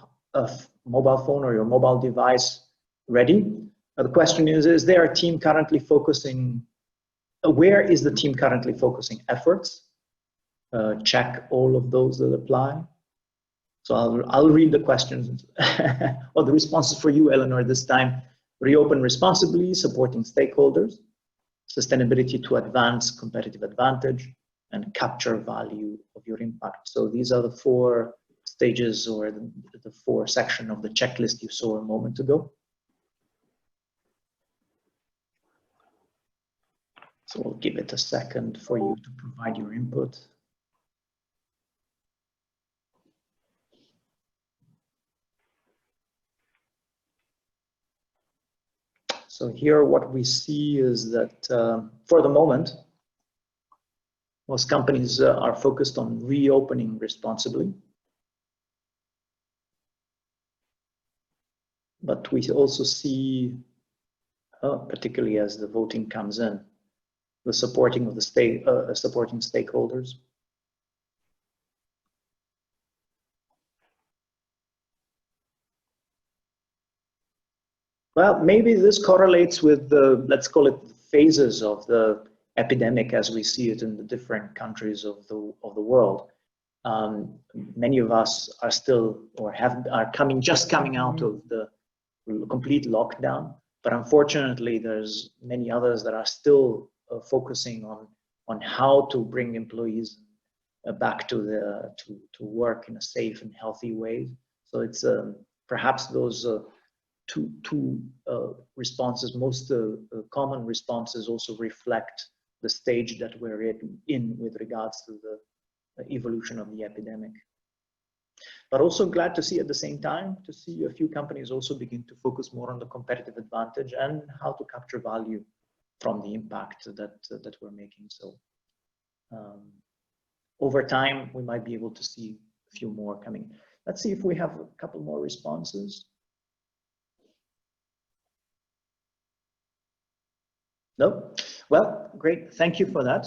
mobile phone or your mobile device ready. The question is there a team currently focusing, where is the team currently focusing efforts? Check all of those that apply. So I'll read the questions or the responses for you, Eleanor, this time. Reopen responsibly, supporting stakeholders, sustainability to advance competitive advantage, and capture value of your impact. So these are the 4 stages or the 4 section of the checklist you saw a moment ago. So we'll give it a second for you to provide your input. So here what we see is that for the moment, most companies are focused on reopening responsibly. But we also see, particularly as the voting comes in, the supporting of the supporting stakeholders. Well, maybe this correlates with the, let's call it, the phases of the epidemic as we see it in the different countries of the world. Many of us are still, or are just coming out of the complete lockdown, but unfortunately there's many others that are still focusing on how to bring employees back to work in a safe and healthy way. So it's perhaps those two responses, most common responses also reflect the stage that we're in with regards to the evolution of the epidemic. But also glad to see at the same time, to see a few companies also begin to focus more on the competitive advantage and how to capture value from the impact that we're making. So over time, we might be able to see a few more coming. Let's see if we have a couple more responses. No? Well, great. Thank you for that.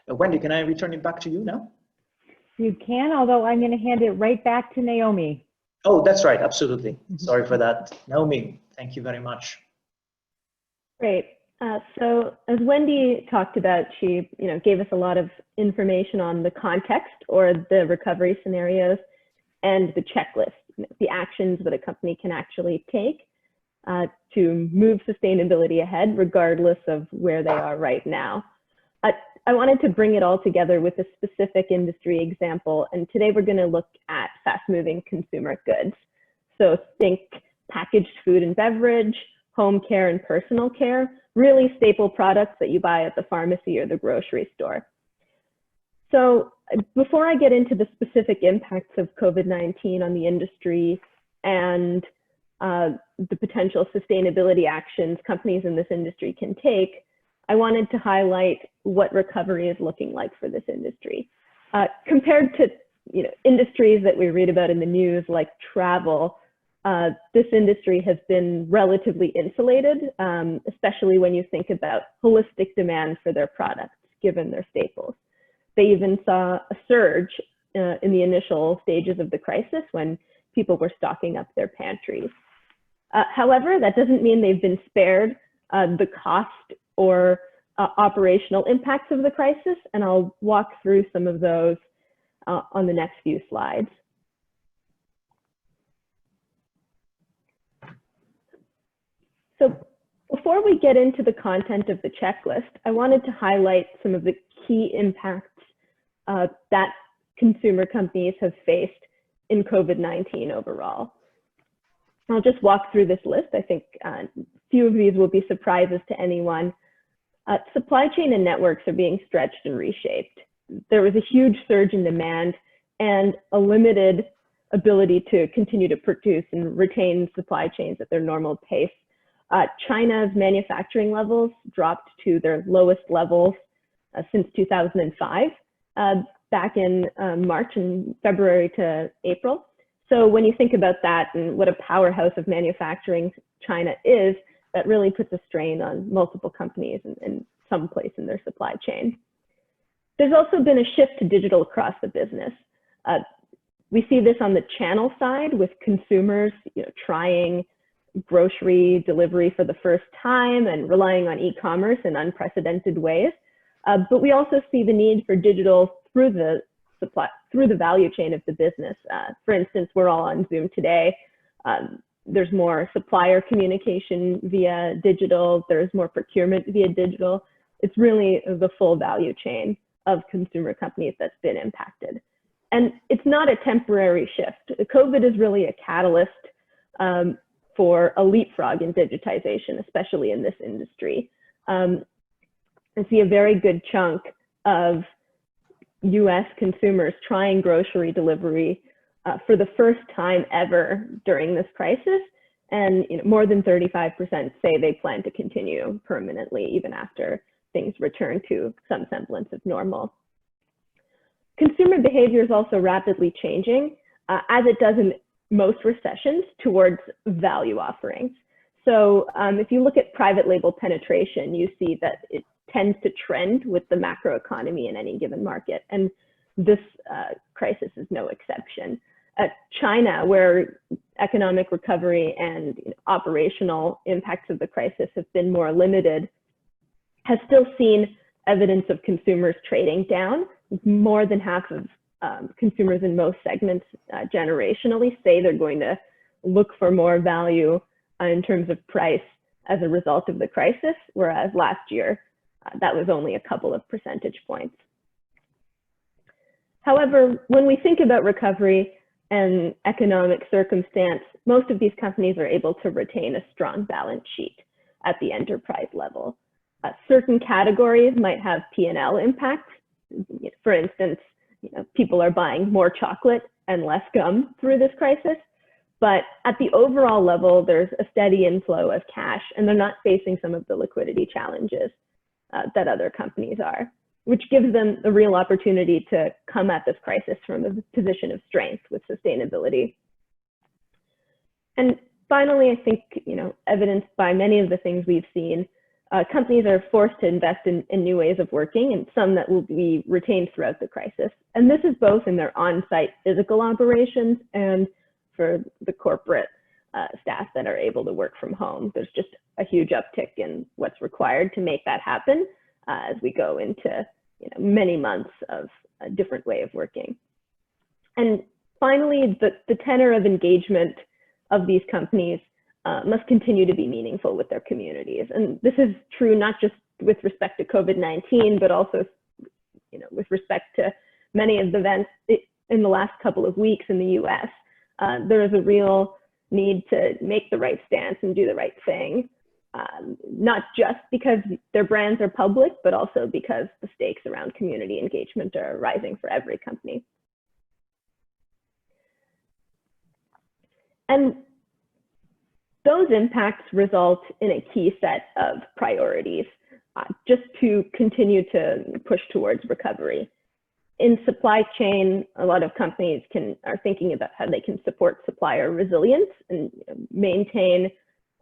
Wendy, can I return it back to you now? You can, although I'm going to hand it right back to Naomi. Oh, that's right. Absolutely. Sorry for that. Naomi, thank you very much. Great. So as Wendy talked about, she gave us a lot of information on the context or the recovery scenarios and the checklist, the actions that a company can actually take to move sustainability ahead, regardless of where they are right now. I wanted to bring it all together with a specific industry example, and today we're going to look at fast-moving consumer goods. So think packaged food and beverage, home care and personal care, really staple products that you buy at the pharmacy or the grocery store. So before I get into the specific impacts of COVID-19 on the industry and the potential sustainability actions companies in this industry can take, I wanted to highlight what recovery is looking like for this industry. Compared to industries that we read about in the news like travel, this industry has been relatively insulated, especially when you think about holistic demand for their products, given their staples. They even saw a surge in the initial stages of the crisis when people were stocking up their pantries. However, that doesn't mean they've been spared the cost or operational impacts of the crisis, and I'll walk through some of those on the next few slides. So before we get into the content of the checklist, I wanted to highlight some of the key impacts that consumer companies have faced in COVID-19 overall. I'll just walk through this list. I think few of these will be surprises to anyone. Supply chain and networks are being stretched and reshaped. There was a huge surge in demand and a limited ability to continue to produce and retain supply chains at their normal pace. China's manufacturing levels dropped to their lowest levels since 2005. back in March and February to April. So when you think about that and what a powerhouse of manufacturing China is, that really puts a strain on multiple companies in some place in their supply chain. There's also been a shift to digital across the business. We see this on the channel side with consumers trying grocery delivery for the first time and relying on e-commerce in unprecedented ways. But we also see the need for digital through the value chain of the business. For instance, we're all on Zoom today. There's more supplier communication via digital. There's more procurement via digital. It's really the full value chain of consumer companies that's been impacted. And it's not a temporary shift. COVID is really a catalyst for a leapfrog in digitization, especially in this industry. I see a very good chunk of US consumers trying grocery delivery for the first time ever during this crisis. And more than 35% say they plan to continue permanently even after things return to some semblance of normal. Consumer behavior is also rapidly changing, as it does in most recessions, towards value offerings. So if you look at private label penetration, you see that it tends to trend with the macroeconomy in any given market. And this crisis is no exception. China, where economic recovery and operational impacts of the crisis have been more limited, has still seen evidence of consumers trading down. More than half of consumers in most segments generationally say they're going to look for more value in terms of price as a result of the crisis, whereas last year that was only a couple of percentage points. However, when we think about recovery and economic circumstance, most of these companies are able to retain a strong balance sheet at the enterprise level. Certain categories might have P&L impacts. For instance, people are buying more chocolate and less gum through this crisis. But at the overall level, there's a steady inflow of cash, and they're not facing some of the liquidity challenges that other companies are, which gives them a real opportunity to come at this crisis from a position of strength with sustainability. And finally, I think, evidenced by many of the things we've seen, companies are forced to invest in new ways of working, and some that will be retained throughout the crisis. And this is both in their on-site physical operations and for the corporate staff that are able to work from home. There's just a huge uptick in what's required to make that happen as we go into many months of a different way of working. And finally, the tenor of engagement of these companies must continue to be meaningful with their communities. And this is true not just with respect to COVID-19, but also with respect to many of the events in the last couple of weeks in the US. There is a real need to make the right stance and do the right thing, not just because their brands are public, but also because the stakes around community engagement are rising for every company. And those impacts result in a key set of priorities just to continue to push towards recovery. In supply chain, a lot of companies are thinking about how they can support supplier resilience and maintain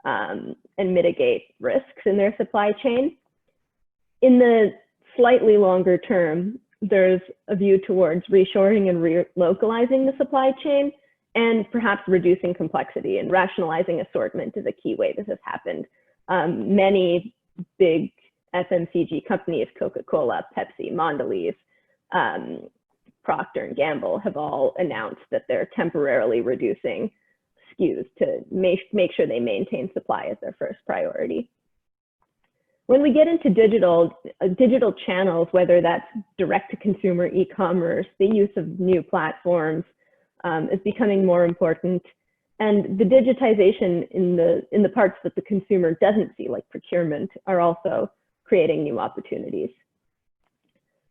and mitigate risks in their supply chain. In the slightly longer term, there's a view towards reshoring and relocalizing the supply chain, and perhaps reducing complexity and rationalizing assortment is a key way this has happened. Many big FMCG companies, Coca-Cola, Pepsi, Mondelez, Procter & Gamble, have all announced that they're temporarily reducing SKUs to make sure they maintain supply as their first priority. When we get into digital channels, whether that's direct-to-consumer e-commerce, the use of new platforms, is becoming more important, and the digitization in the parts that the consumer doesn't see, like procurement, are also creating new opportunities.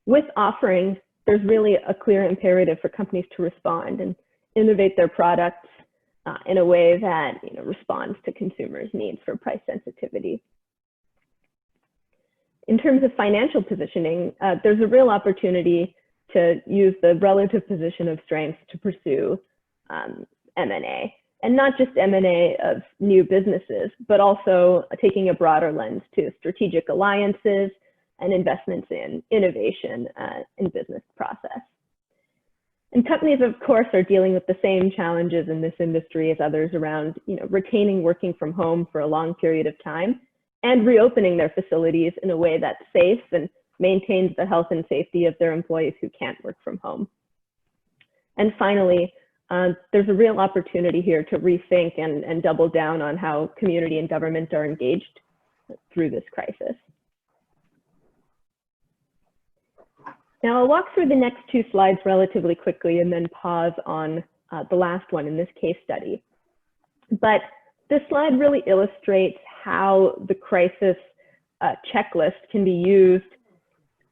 With offerings, there's really a clear imperative for companies to respond and innovate their products in a way that responds to consumers' needs for price sensitivity. In terms of financial positioning, there's a real opportunity to use the relative position of strength to pursue M&A. And not just M&A of new businesses, but also taking a broader lens to strategic alliances and investments in innovation in business process. And companies, of course, are dealing with the same challenges in this industry as others around, retaining working from home for a long period of time and reopening their facilities in a way that's safe and maintains the health and safety of their employees who can't work from home. And finally, there's a real opportunity here to rethink and double down on how community and government are engaged through this crisis. Now I'll walk through the next two slides relatively quickly and then pause on the last one in this case study. But this slide really illustrates how the crisis checklist can be used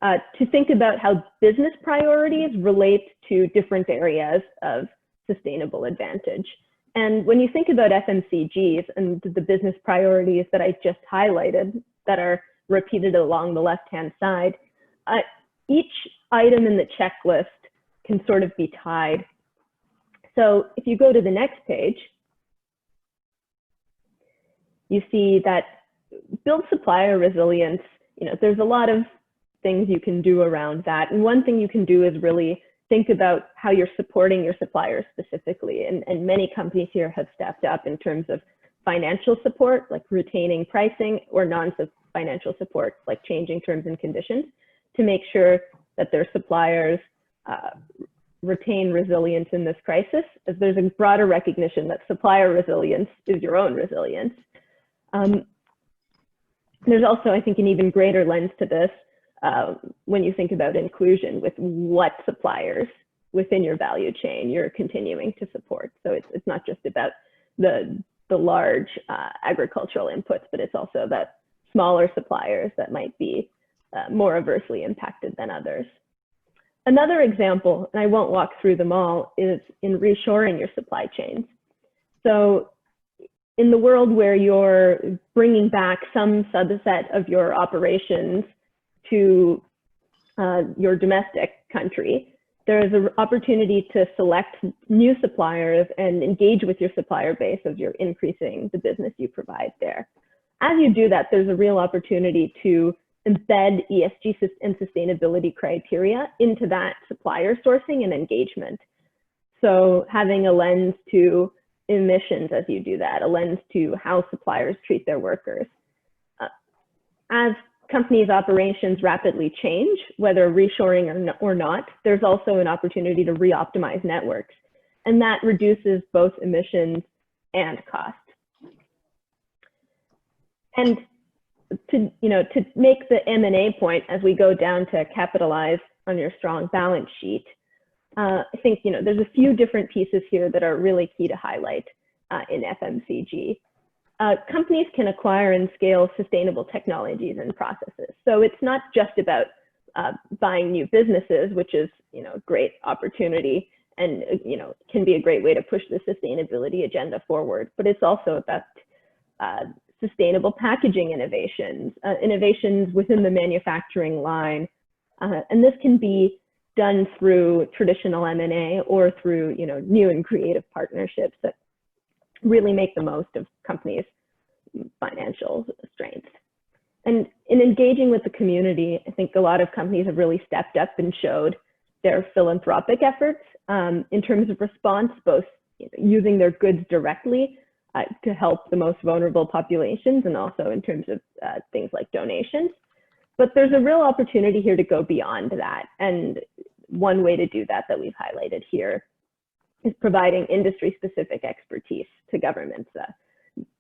to think about how business priorities relate to different areas of sustainable advantage. And when you think about FMCGs and the business priorities that I just highlighted that are repeated along the left-hand side, each item in the checklist can sort of be tied. So if you go to the next page, you see that build supplier resilience, there's a lot of things you can do around that. And one thing you can do is really think about how you're supporting your suppliers specifically. And many companies here have stepped up in terms of financial support, like retaining pricing, or non-financial support, like changing terms and conditions, to make sure that their suppliers retain resilience in this crisis, as there's a broader recognition that supplier resilience is your own resilience. There's also, I think, an even greater lens to this when you think about inclusion with what suppliers within your value chain you're continuing to support. So it's not just about the large agricultural inputs, but it's also that smaller suppliers that might be more adversely impacted than others. Another example, and I won't walk through them all, is in reshoring your supply chains. So in the world where you're bringing back some subset of your operations to your domestic country, there is an opportunity to select new suppliers and engage with your supplier base as you're increasing the business you provide there. As you do that, there's a real opportunity to embed ESG and sustainability criteria into that supplier sourcing and engagement. So having a lens to emissions as you do that, a lens to how suppliers treat their workers. As companies' operations rapidly change, whether reshoring or not, there's also an opportunity to re-optimize networks, and that reduces both emissions and cost. And to make the M&A point, as we go down to capitalize on your strong balance sheet, I think there's a few different pieces here that are really key to highlight in FMCG. Companies can acquire and scale sustainable technologies and processes. So it's not just about buying new businesses, which is a great opportunity and can be a great way to push the sustainability agenda forward. But it's also about sustainable packaging innovations, innovations within the manufacturing line, and this can be done through traditional M&A or through new and creative partnerships that really make the most of companies' financial strength. And in engaging with the community, I think a lot of companies have really stepped up and showed their philanthropic efforts in terms of response, both using their goods directly to help the most vulnerable populations, and also in terms of things like donations. But there's a real opportunity here to go beyond that. And one way to do that we've highlighted here is providing industry-specific expertise to governments.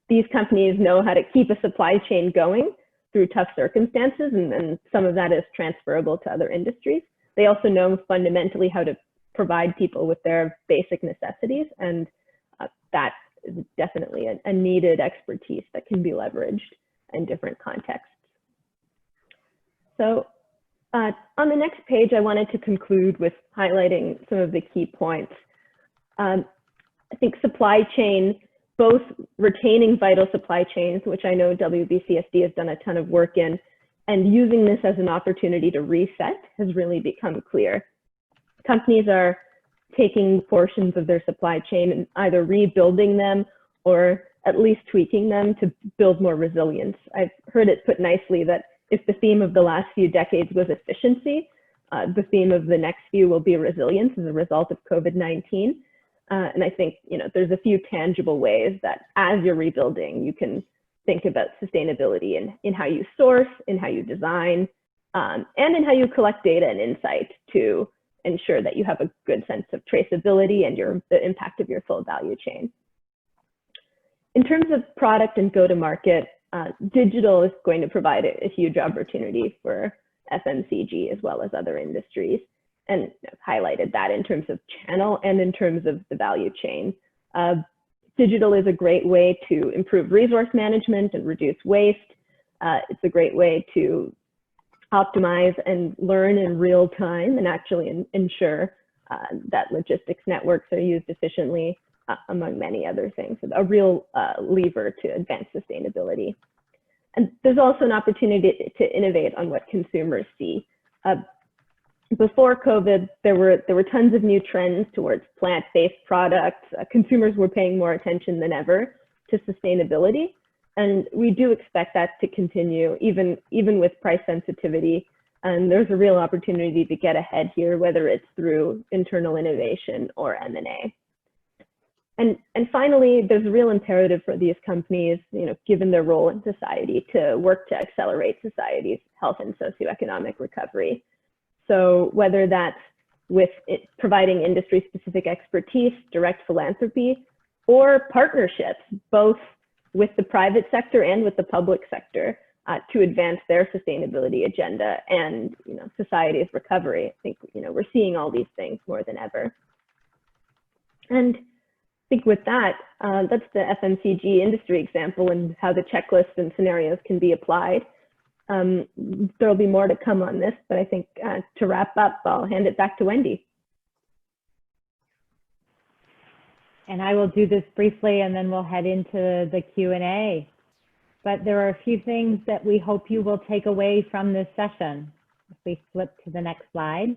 These companies know how to keep a supply chain going through tough circumstances, and some of that is transferable to other industries. They also know fundamentally how to provide people with their basic necessities, and that is definitely a needed expertise that can be leveraged in different contexts. So on the next page, I wanted to conclude with highlighting some of the key points. I think supply chain, both retaining vital supply chains, which I know WBCSD has done a ton of work in, and using this as an opportunity to reset has really become clear. companies are taking portions of their supply chain and either rebuilding them or at least tweaking them to build more resilience. I've heard it put nicely that if the theme of the last few decades was efficiency, the theme of the next few will be resilience as a result of COVID-19. And I think, you know, there's a few tangible ways that as you're rebuilding, you can think about sustainability in how you source, in how you design, and in how you collect data and insight to ensure that you have a good sense of traceability and the impact of your full value chain. In terms of product and go-to-market, digital is going to provide a huge opportunity for FMCG as well as other industries, and I've highlighted that in terms of channel and in terms of the value chain. Digital is a great way to improve resource management and reduce waste. It's a great way to optimize and learn in real time and actually ensure that logistics networks are used efficiently, among many other things. A real lever to advance sustainability. And there's also an opportunity to innovate on what consumers see. Before COVID, there were tons of new trends towards plant-based products. Consumers were paying more attention than ever to sustainability. And we do expect that to continue, even with price sensitivity. And there's a real opportunity to get ahead here, whether it's through internal innovation or M&A. And finally, there's a real imperative for these companies, you know, given their role in society, to work to accelerate society's health and socioeconomic recovery. So whether that's with providing industry-specific expertise, direct philanthropy, or partnerships, both with the private sector and with the public sector, to advance their sustainability agenda and, you know, society's recovery. I think, you know, we're seeing all these things more than ever. And I think with that, that's the FMCG industry example and how the checklists and scenarios can be applied. There'll be more to come on this, but I think to wrap up, I'll hand it back to Wendy. And I will do this briefly, and then we'll head into the Q&A. But there are a few things that we hope you will take away from this session. If we flip to the next slide.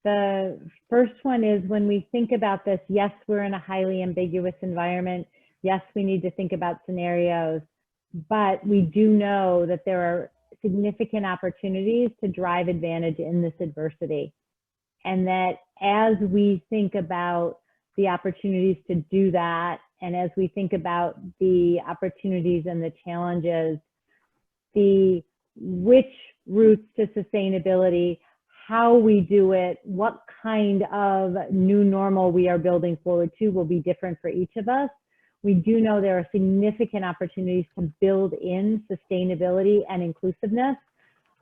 The first one is, when we think about this, yes, we're in a highly ambiguous environment. Yes, we need to think about scenarios, but we do know that there are significant opportunities to drive advantage in this adversity. And that as we think about the opportunities to do that, and as we think about the opportunities and the challenges, which routes to sustainability, how we do it, what kind of new normal we are building forward to will be different for each of us. We do know there are significant opportunities to build in sustainability and inclusiveness.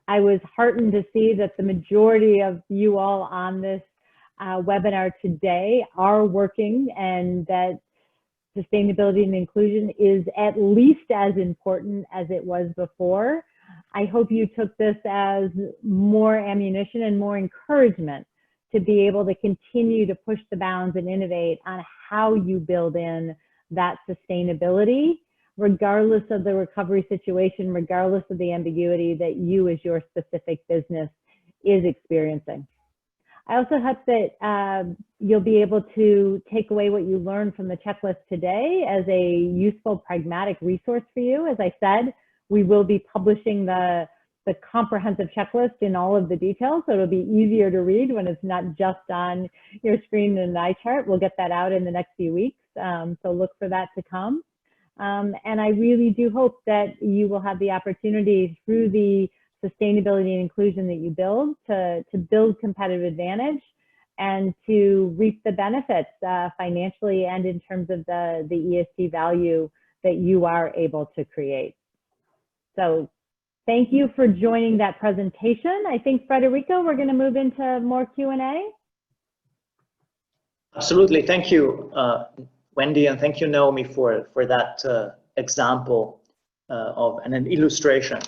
I was heartened to see that the majority of you all on this webinar today are working, and that sustainability and inclusion is at least as important as it was before. I hope you took this as more ammunition and more encouragement to be able to continue to push the bounds and innovate on how you build in that sustainability, regardless of the recovery situation, regardless of the ambiguity that you as your specific business is experiencing. I also hope that you'll be able to take away what you learned from the checklist today as a useful, pragmatic resource for you. As I said, we will be publishing the comprehensive checklist in all of the details, so it'll be easier to read when it's not just on your screen in an eye chart. We'll get that out in the next few weeks, so look for that to come. And I really do hope that you will have the opportunity through the sustainability and inclusion that you build to build competitive advantage and to reap the benefits financially and in terms of the ESG value that you are able to create. So thank you for joining that presentation. I think, Federico, we're going to move into more Q&A. Absolutely. Thank you, Wendy, and thank you, Naomi, for that example of an illustration.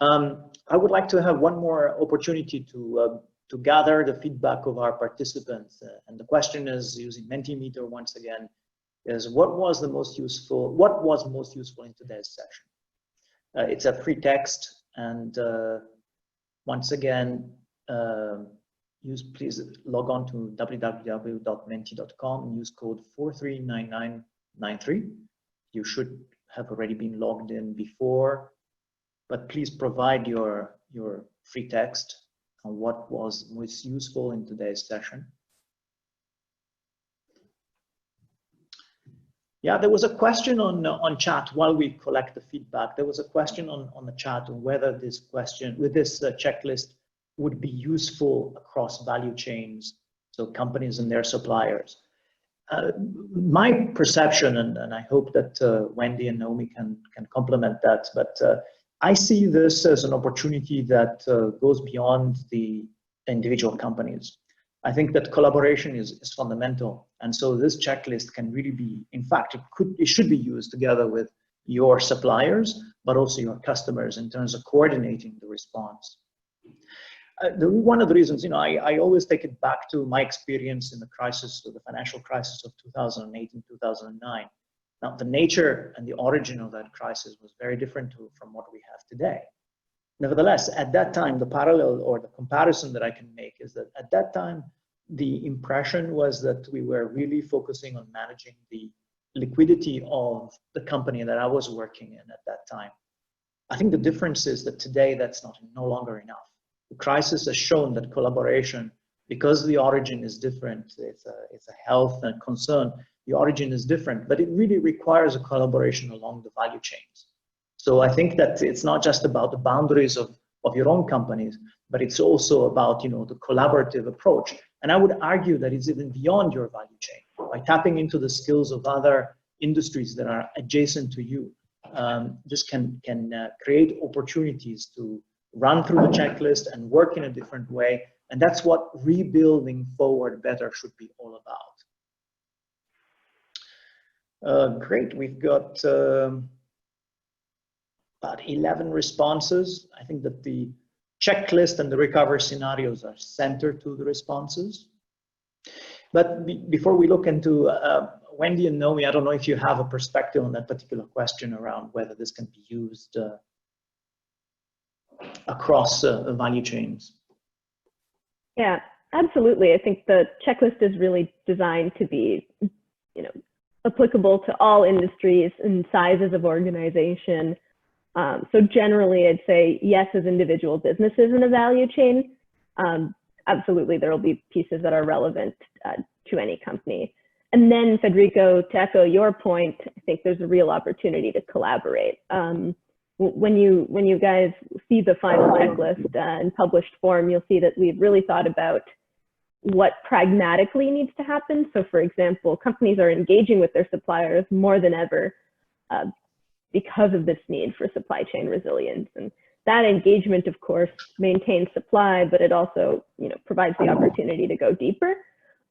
I would like to have one more opportunity to gather the feedback of our participants. And the question is, using Mentimeter once again, is what was most useful in today's session? It's a free text, and once again, please log on to www.menti.com and use code 439993. You should have already been logged in before, but please provide your free text on what was most useful in today's session. Yeah, there was a question on chat while we collect the feedback. There was a question on the chat on whether this question with this checklist would be useful across value chains, so companies and their suppliers. My perception, and I hope that Wendy and Naomi can complement that, but I see this as an opportunity that goes beyond the individual companies. I think that collaboration is fundamental, and so this checklist can really be, in fact, it should be used together with your suppliers, but also your customers in terms of coordinating the response. One of the reasons, I always take it back to my experience in the financial crisis of 2008 and 2009. Now, the nature and the origin of that crisis was very different from what we have today. Nevertheless, at that time, the parallel or the comparison that I can make is that at that time, the impression was that we were really focusing on managing the liquidity of the company that I was working in at that time. I think the difference is that today that's no longer enough. The crisis has shown that collaboration, because the origin is different, it's a health and concern, the origin is different, but it really requires a collaboration along the value chains. So I think that it's not just about the boundaries of your own companies, but it's also about the collaborative approach. And I would argue that it's even beyond your value chain. By tapping into the skills of other industries that are adjacent to you, this can create opportunities to run through the checklist and work in a different way. And that's what rebuilding forward better should be all about. Great, we've got about 11 responses. I think that the checklist and the recovery scenarios are centered to the responses. But before we look into Wendy and Naomi, I don't know if you have a perspective on that particular question around whether this can be used across value chains. Yeah, absolutely. I think the checklist is really designed to be, applicable to all industries and sizes of organization. So generally, I'd say yes, as individual businesses in a value chain. Absolutely, there will be pieces that are relevant to any company. And then, Federico, to echo your point, I think there's a real opportunity to collaborate. When you guys see the final checklist in published form, you'll see that we've really thought about what pragmatically needs to happen. So, for example, companies are engaging with their suppliers more than ever because of this need for supply chain resilience. And that engagement, of course, maintains supply, but it also, provides the opportunity to go deeper.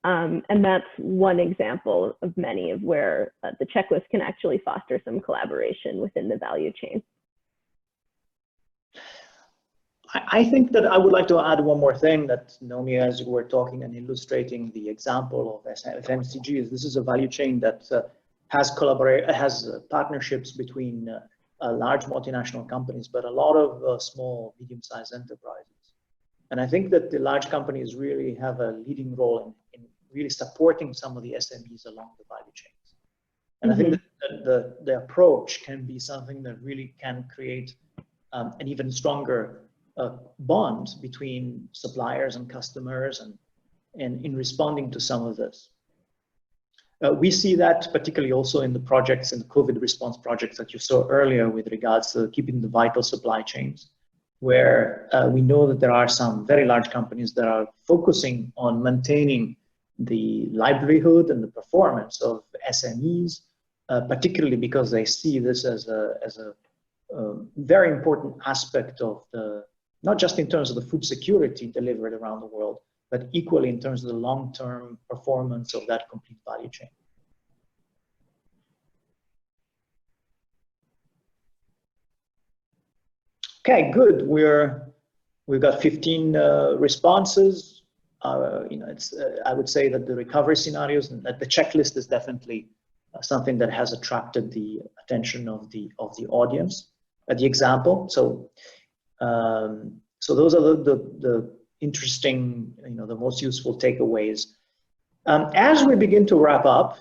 And that's one example of many of where the checklist can actually foster some collaboration within the value chain. I think that I would like to add one more thing that Naomi, as you were talking and illustrating the example of FMCG, this is a value chain that has partnerships between large multinational companies, but a lot of small, medium-sized enterprises. And I think that the large companies really have a leading role in really supporting some of the SMEs along the value chains. And I think that the approach can be something that really can create an even stronger bond between suppliers and customers and in responding to some of this. We see that particularly also in the projects, in the COVID response projects that you saw earlier with regards to keeping the vital supply chains, where we know that there are some very large companies that are focusing on maintaining the livelihood and the performance of SMEs, particularly because they see this as a very important aspect of not just in terms of the food security delivered around the world, but equally in terms of the long-term performance of that complete value chain. Okay, good. We've got 15 responses. I would say that the recovery scenarios and that the checklist is definitely something that has attracted the attention of the audience. The example. So those are the interesting, the most useful takeaways. As we begin to wrap up,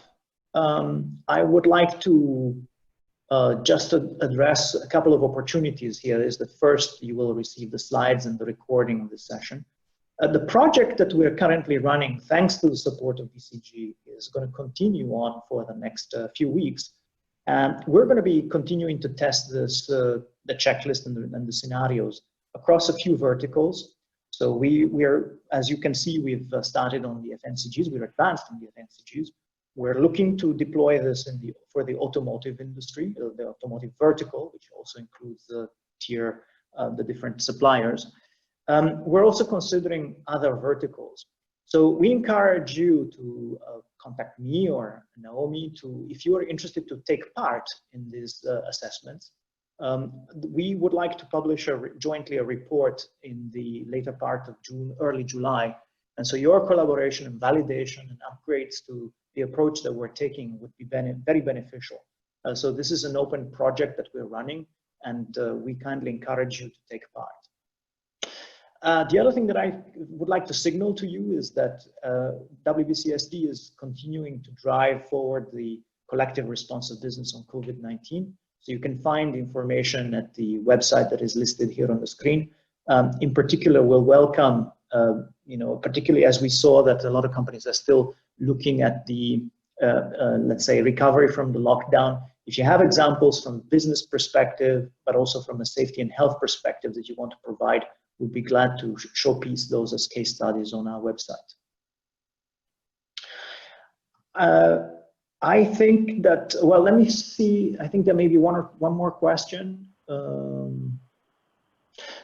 I would like to just address a couple of opportunities here. Is that first, you will receive the slides and the recording of this session. The project that we're currently running, thanks to the support of BCG, is going to continue on for the next few weeks. And we're going to be continuing to test this, the checklist and the scenarios across a few verticals. So we're, as you can see, we've started on the FMCGs. We're advanced in the FMCGs. We're looking to deploy this for the automotive industry, the automotive vertical, which also includes the the different suppliers. We're also considering other verticals. So we encourage you to contact me or Naomi if you are interested to take part in these assessments. We would like to publish jointly a report in the later part of June, early July. And so your collaboration and validation and upgrades to the approach that we're taking would be very beneficial. So this is an open project that we're running, and we kindly encourage you to take part. The other thing that I would like to signal to you is that WBCSD is continuing to drive forward the collective response of business on COVID-19. So you can find information at the website that is listed here on the screen. In particular, we'll welcome, particularly as we saw that a lot of companies are still looking at the, let's say, recovery from the lockdown. If you have examples from a business perspective, but also from a safety and health perspective that you want to provide, we'll be glad to showpiece those as case studies on our website. I think that, well, let me see. I think there may be one more question.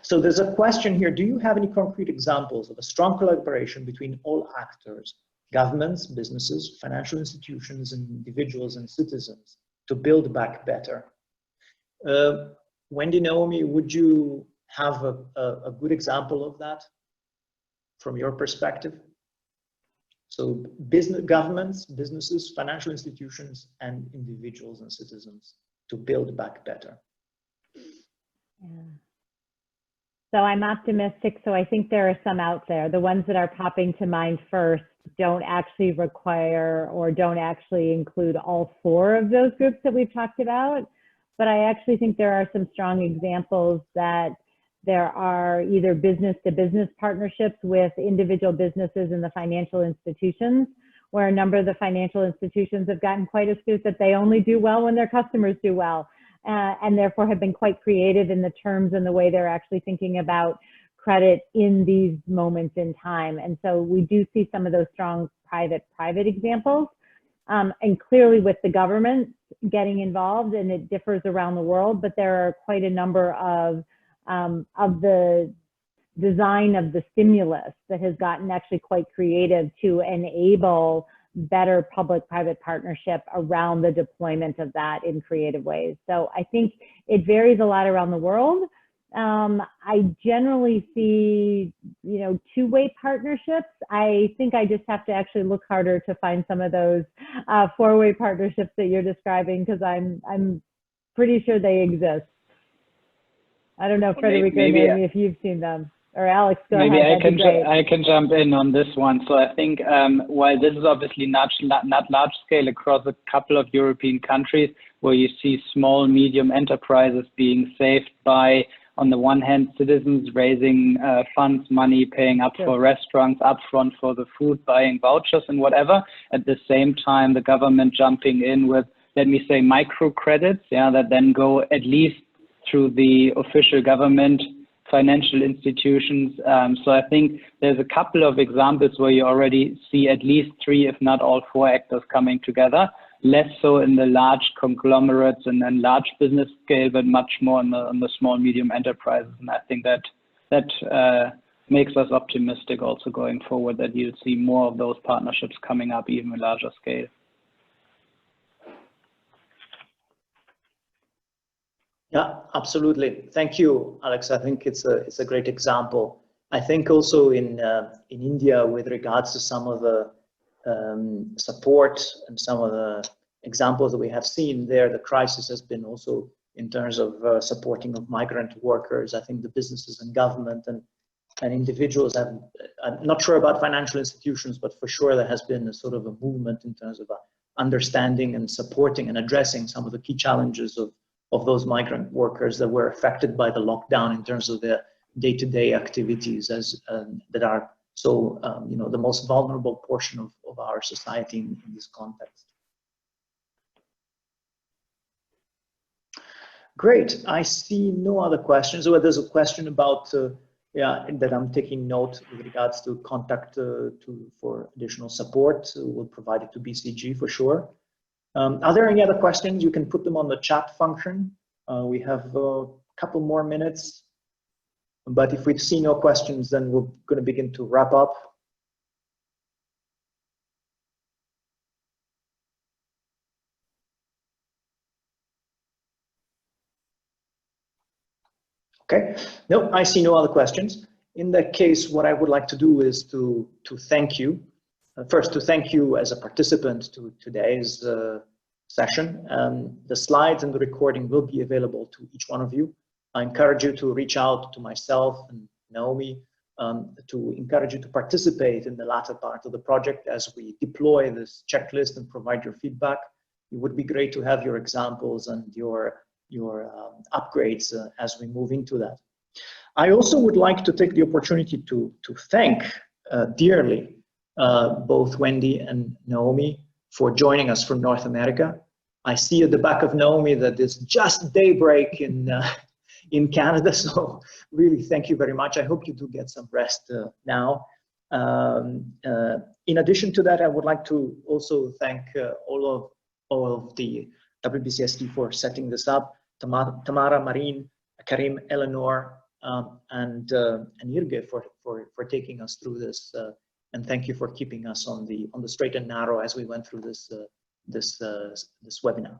So there's a question here. Do you have any concrete examples of a strong collaboration between all actors, governments, businesses, financial institutions, and individuals and citizens to build back better? Wendy, Naomi, would you have a good example of that from your perspective? So governments, businesses, financial institutions, and individuals and citizens to build back better. Yeah. So I'm optimistic. So I think there are some out there. The ones that are popping to mind first don't actually require or don't actually include all four of those groups that we've talked about. But I actually think there are some strong examples that there are either business-to-business partnerships with individual businesses and the financial institutions, where a number of the financial institutions have gotten quite astute that they only do well when their customers do well, and therefore have been quite creative in the terms and the way they're actually thinking about credit in these moments in time. And so we do see some of those strong private examples, and clearly with the government getting involved, and it differs around the world, but there are quite a number of the design of the stimulus that has gotten actually quite creative to enable better public-private partnership around the deployment of that in creative ways. So I think it varies a lot around the world. I generally see, two-way partnerships. I think I just have to actually look harder to find some of those four-way partnerships that you're describing, because I'm pretty sure they exist. I don't know, Federico, maybe if you've seen them, or Alex, go ahead. Maybe I can jump in on this one. So I think while this is obviously not large scale across a couple of European countries, where you see small, medium enterprises being saved by, on the one hand, citizens raising funds, money, paying up for restaurants, upfront for the food, buying vouchers and whatever. At the same time, the government jumping in with, let me say, microcredits, that then go at least through the official government financial institutions. So I think there's a couple of examples where you already see at least three, if not all four actors coming together, less so in the large conglomerates and then large business scale, but much more on the small, medium enterprises. And I think that makes us optimistic also going forward, that you'll see more of those partnerships coming up even in larger scale. Yeah, absolutely. Thank you, Alex. I think it's a great example. I think also in India, with regards to some of the support and some of the examples that we have seen there, the crisis has been also in terms of supporting of migrant workers. I think the businesses and government and and individuals have, I'm not sure about financial institutions, but for sure there has been a sort of a movement in terms of understanding and supporting and addressing some of the key challenges of those migrant workers that were affected by the lockdown in terms of their day-to-day activities as that are so, you know, the most vulnerable portion of our society in this context. Great, I see no other questions. Well, there's a question about, yeah, that I'm taking note with regards to contact for additional support. We'll provide it to BCG for sure. Are there any other questions? You can put them on the chat function. We have a couple more minutes, but if we see no questions, then we're going to begin to wrap up. Okay, no, I see no other questions. In that case, what I would like to do is to thank you. First, to thank you as a participant to today's session. The slides and the recording will be available to each one of you. I encourage you to reach out to myself and Naomi to encourage you to participate in the latter part of the project as we deploy this checklist and provide your feedback. It would be great to have your examples and your upgrades as we move into that. I also would like to take the opportunity to thank dearly both Wendy and Naomi for joining us from North America. I see at the back of Naomi that it's just daybreak in Canada, so really thank you very much. I hope you do get some rest now. In addition to that, I would like to also thank all of the WBCSD for setting this up. Tamara, Marine, Karim, Eleanor, and Irge for taking us through this, and thank you for keeping us on the straight and narrow as we went through this webinar.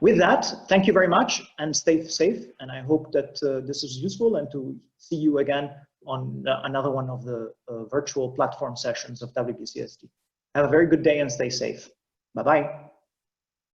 With that, thank you very much and stay safe. And I hope that this is useful and to see you again on another one of the virtual platform sessions of WBCSD. Have a very good day and stay safe. Bye-bye.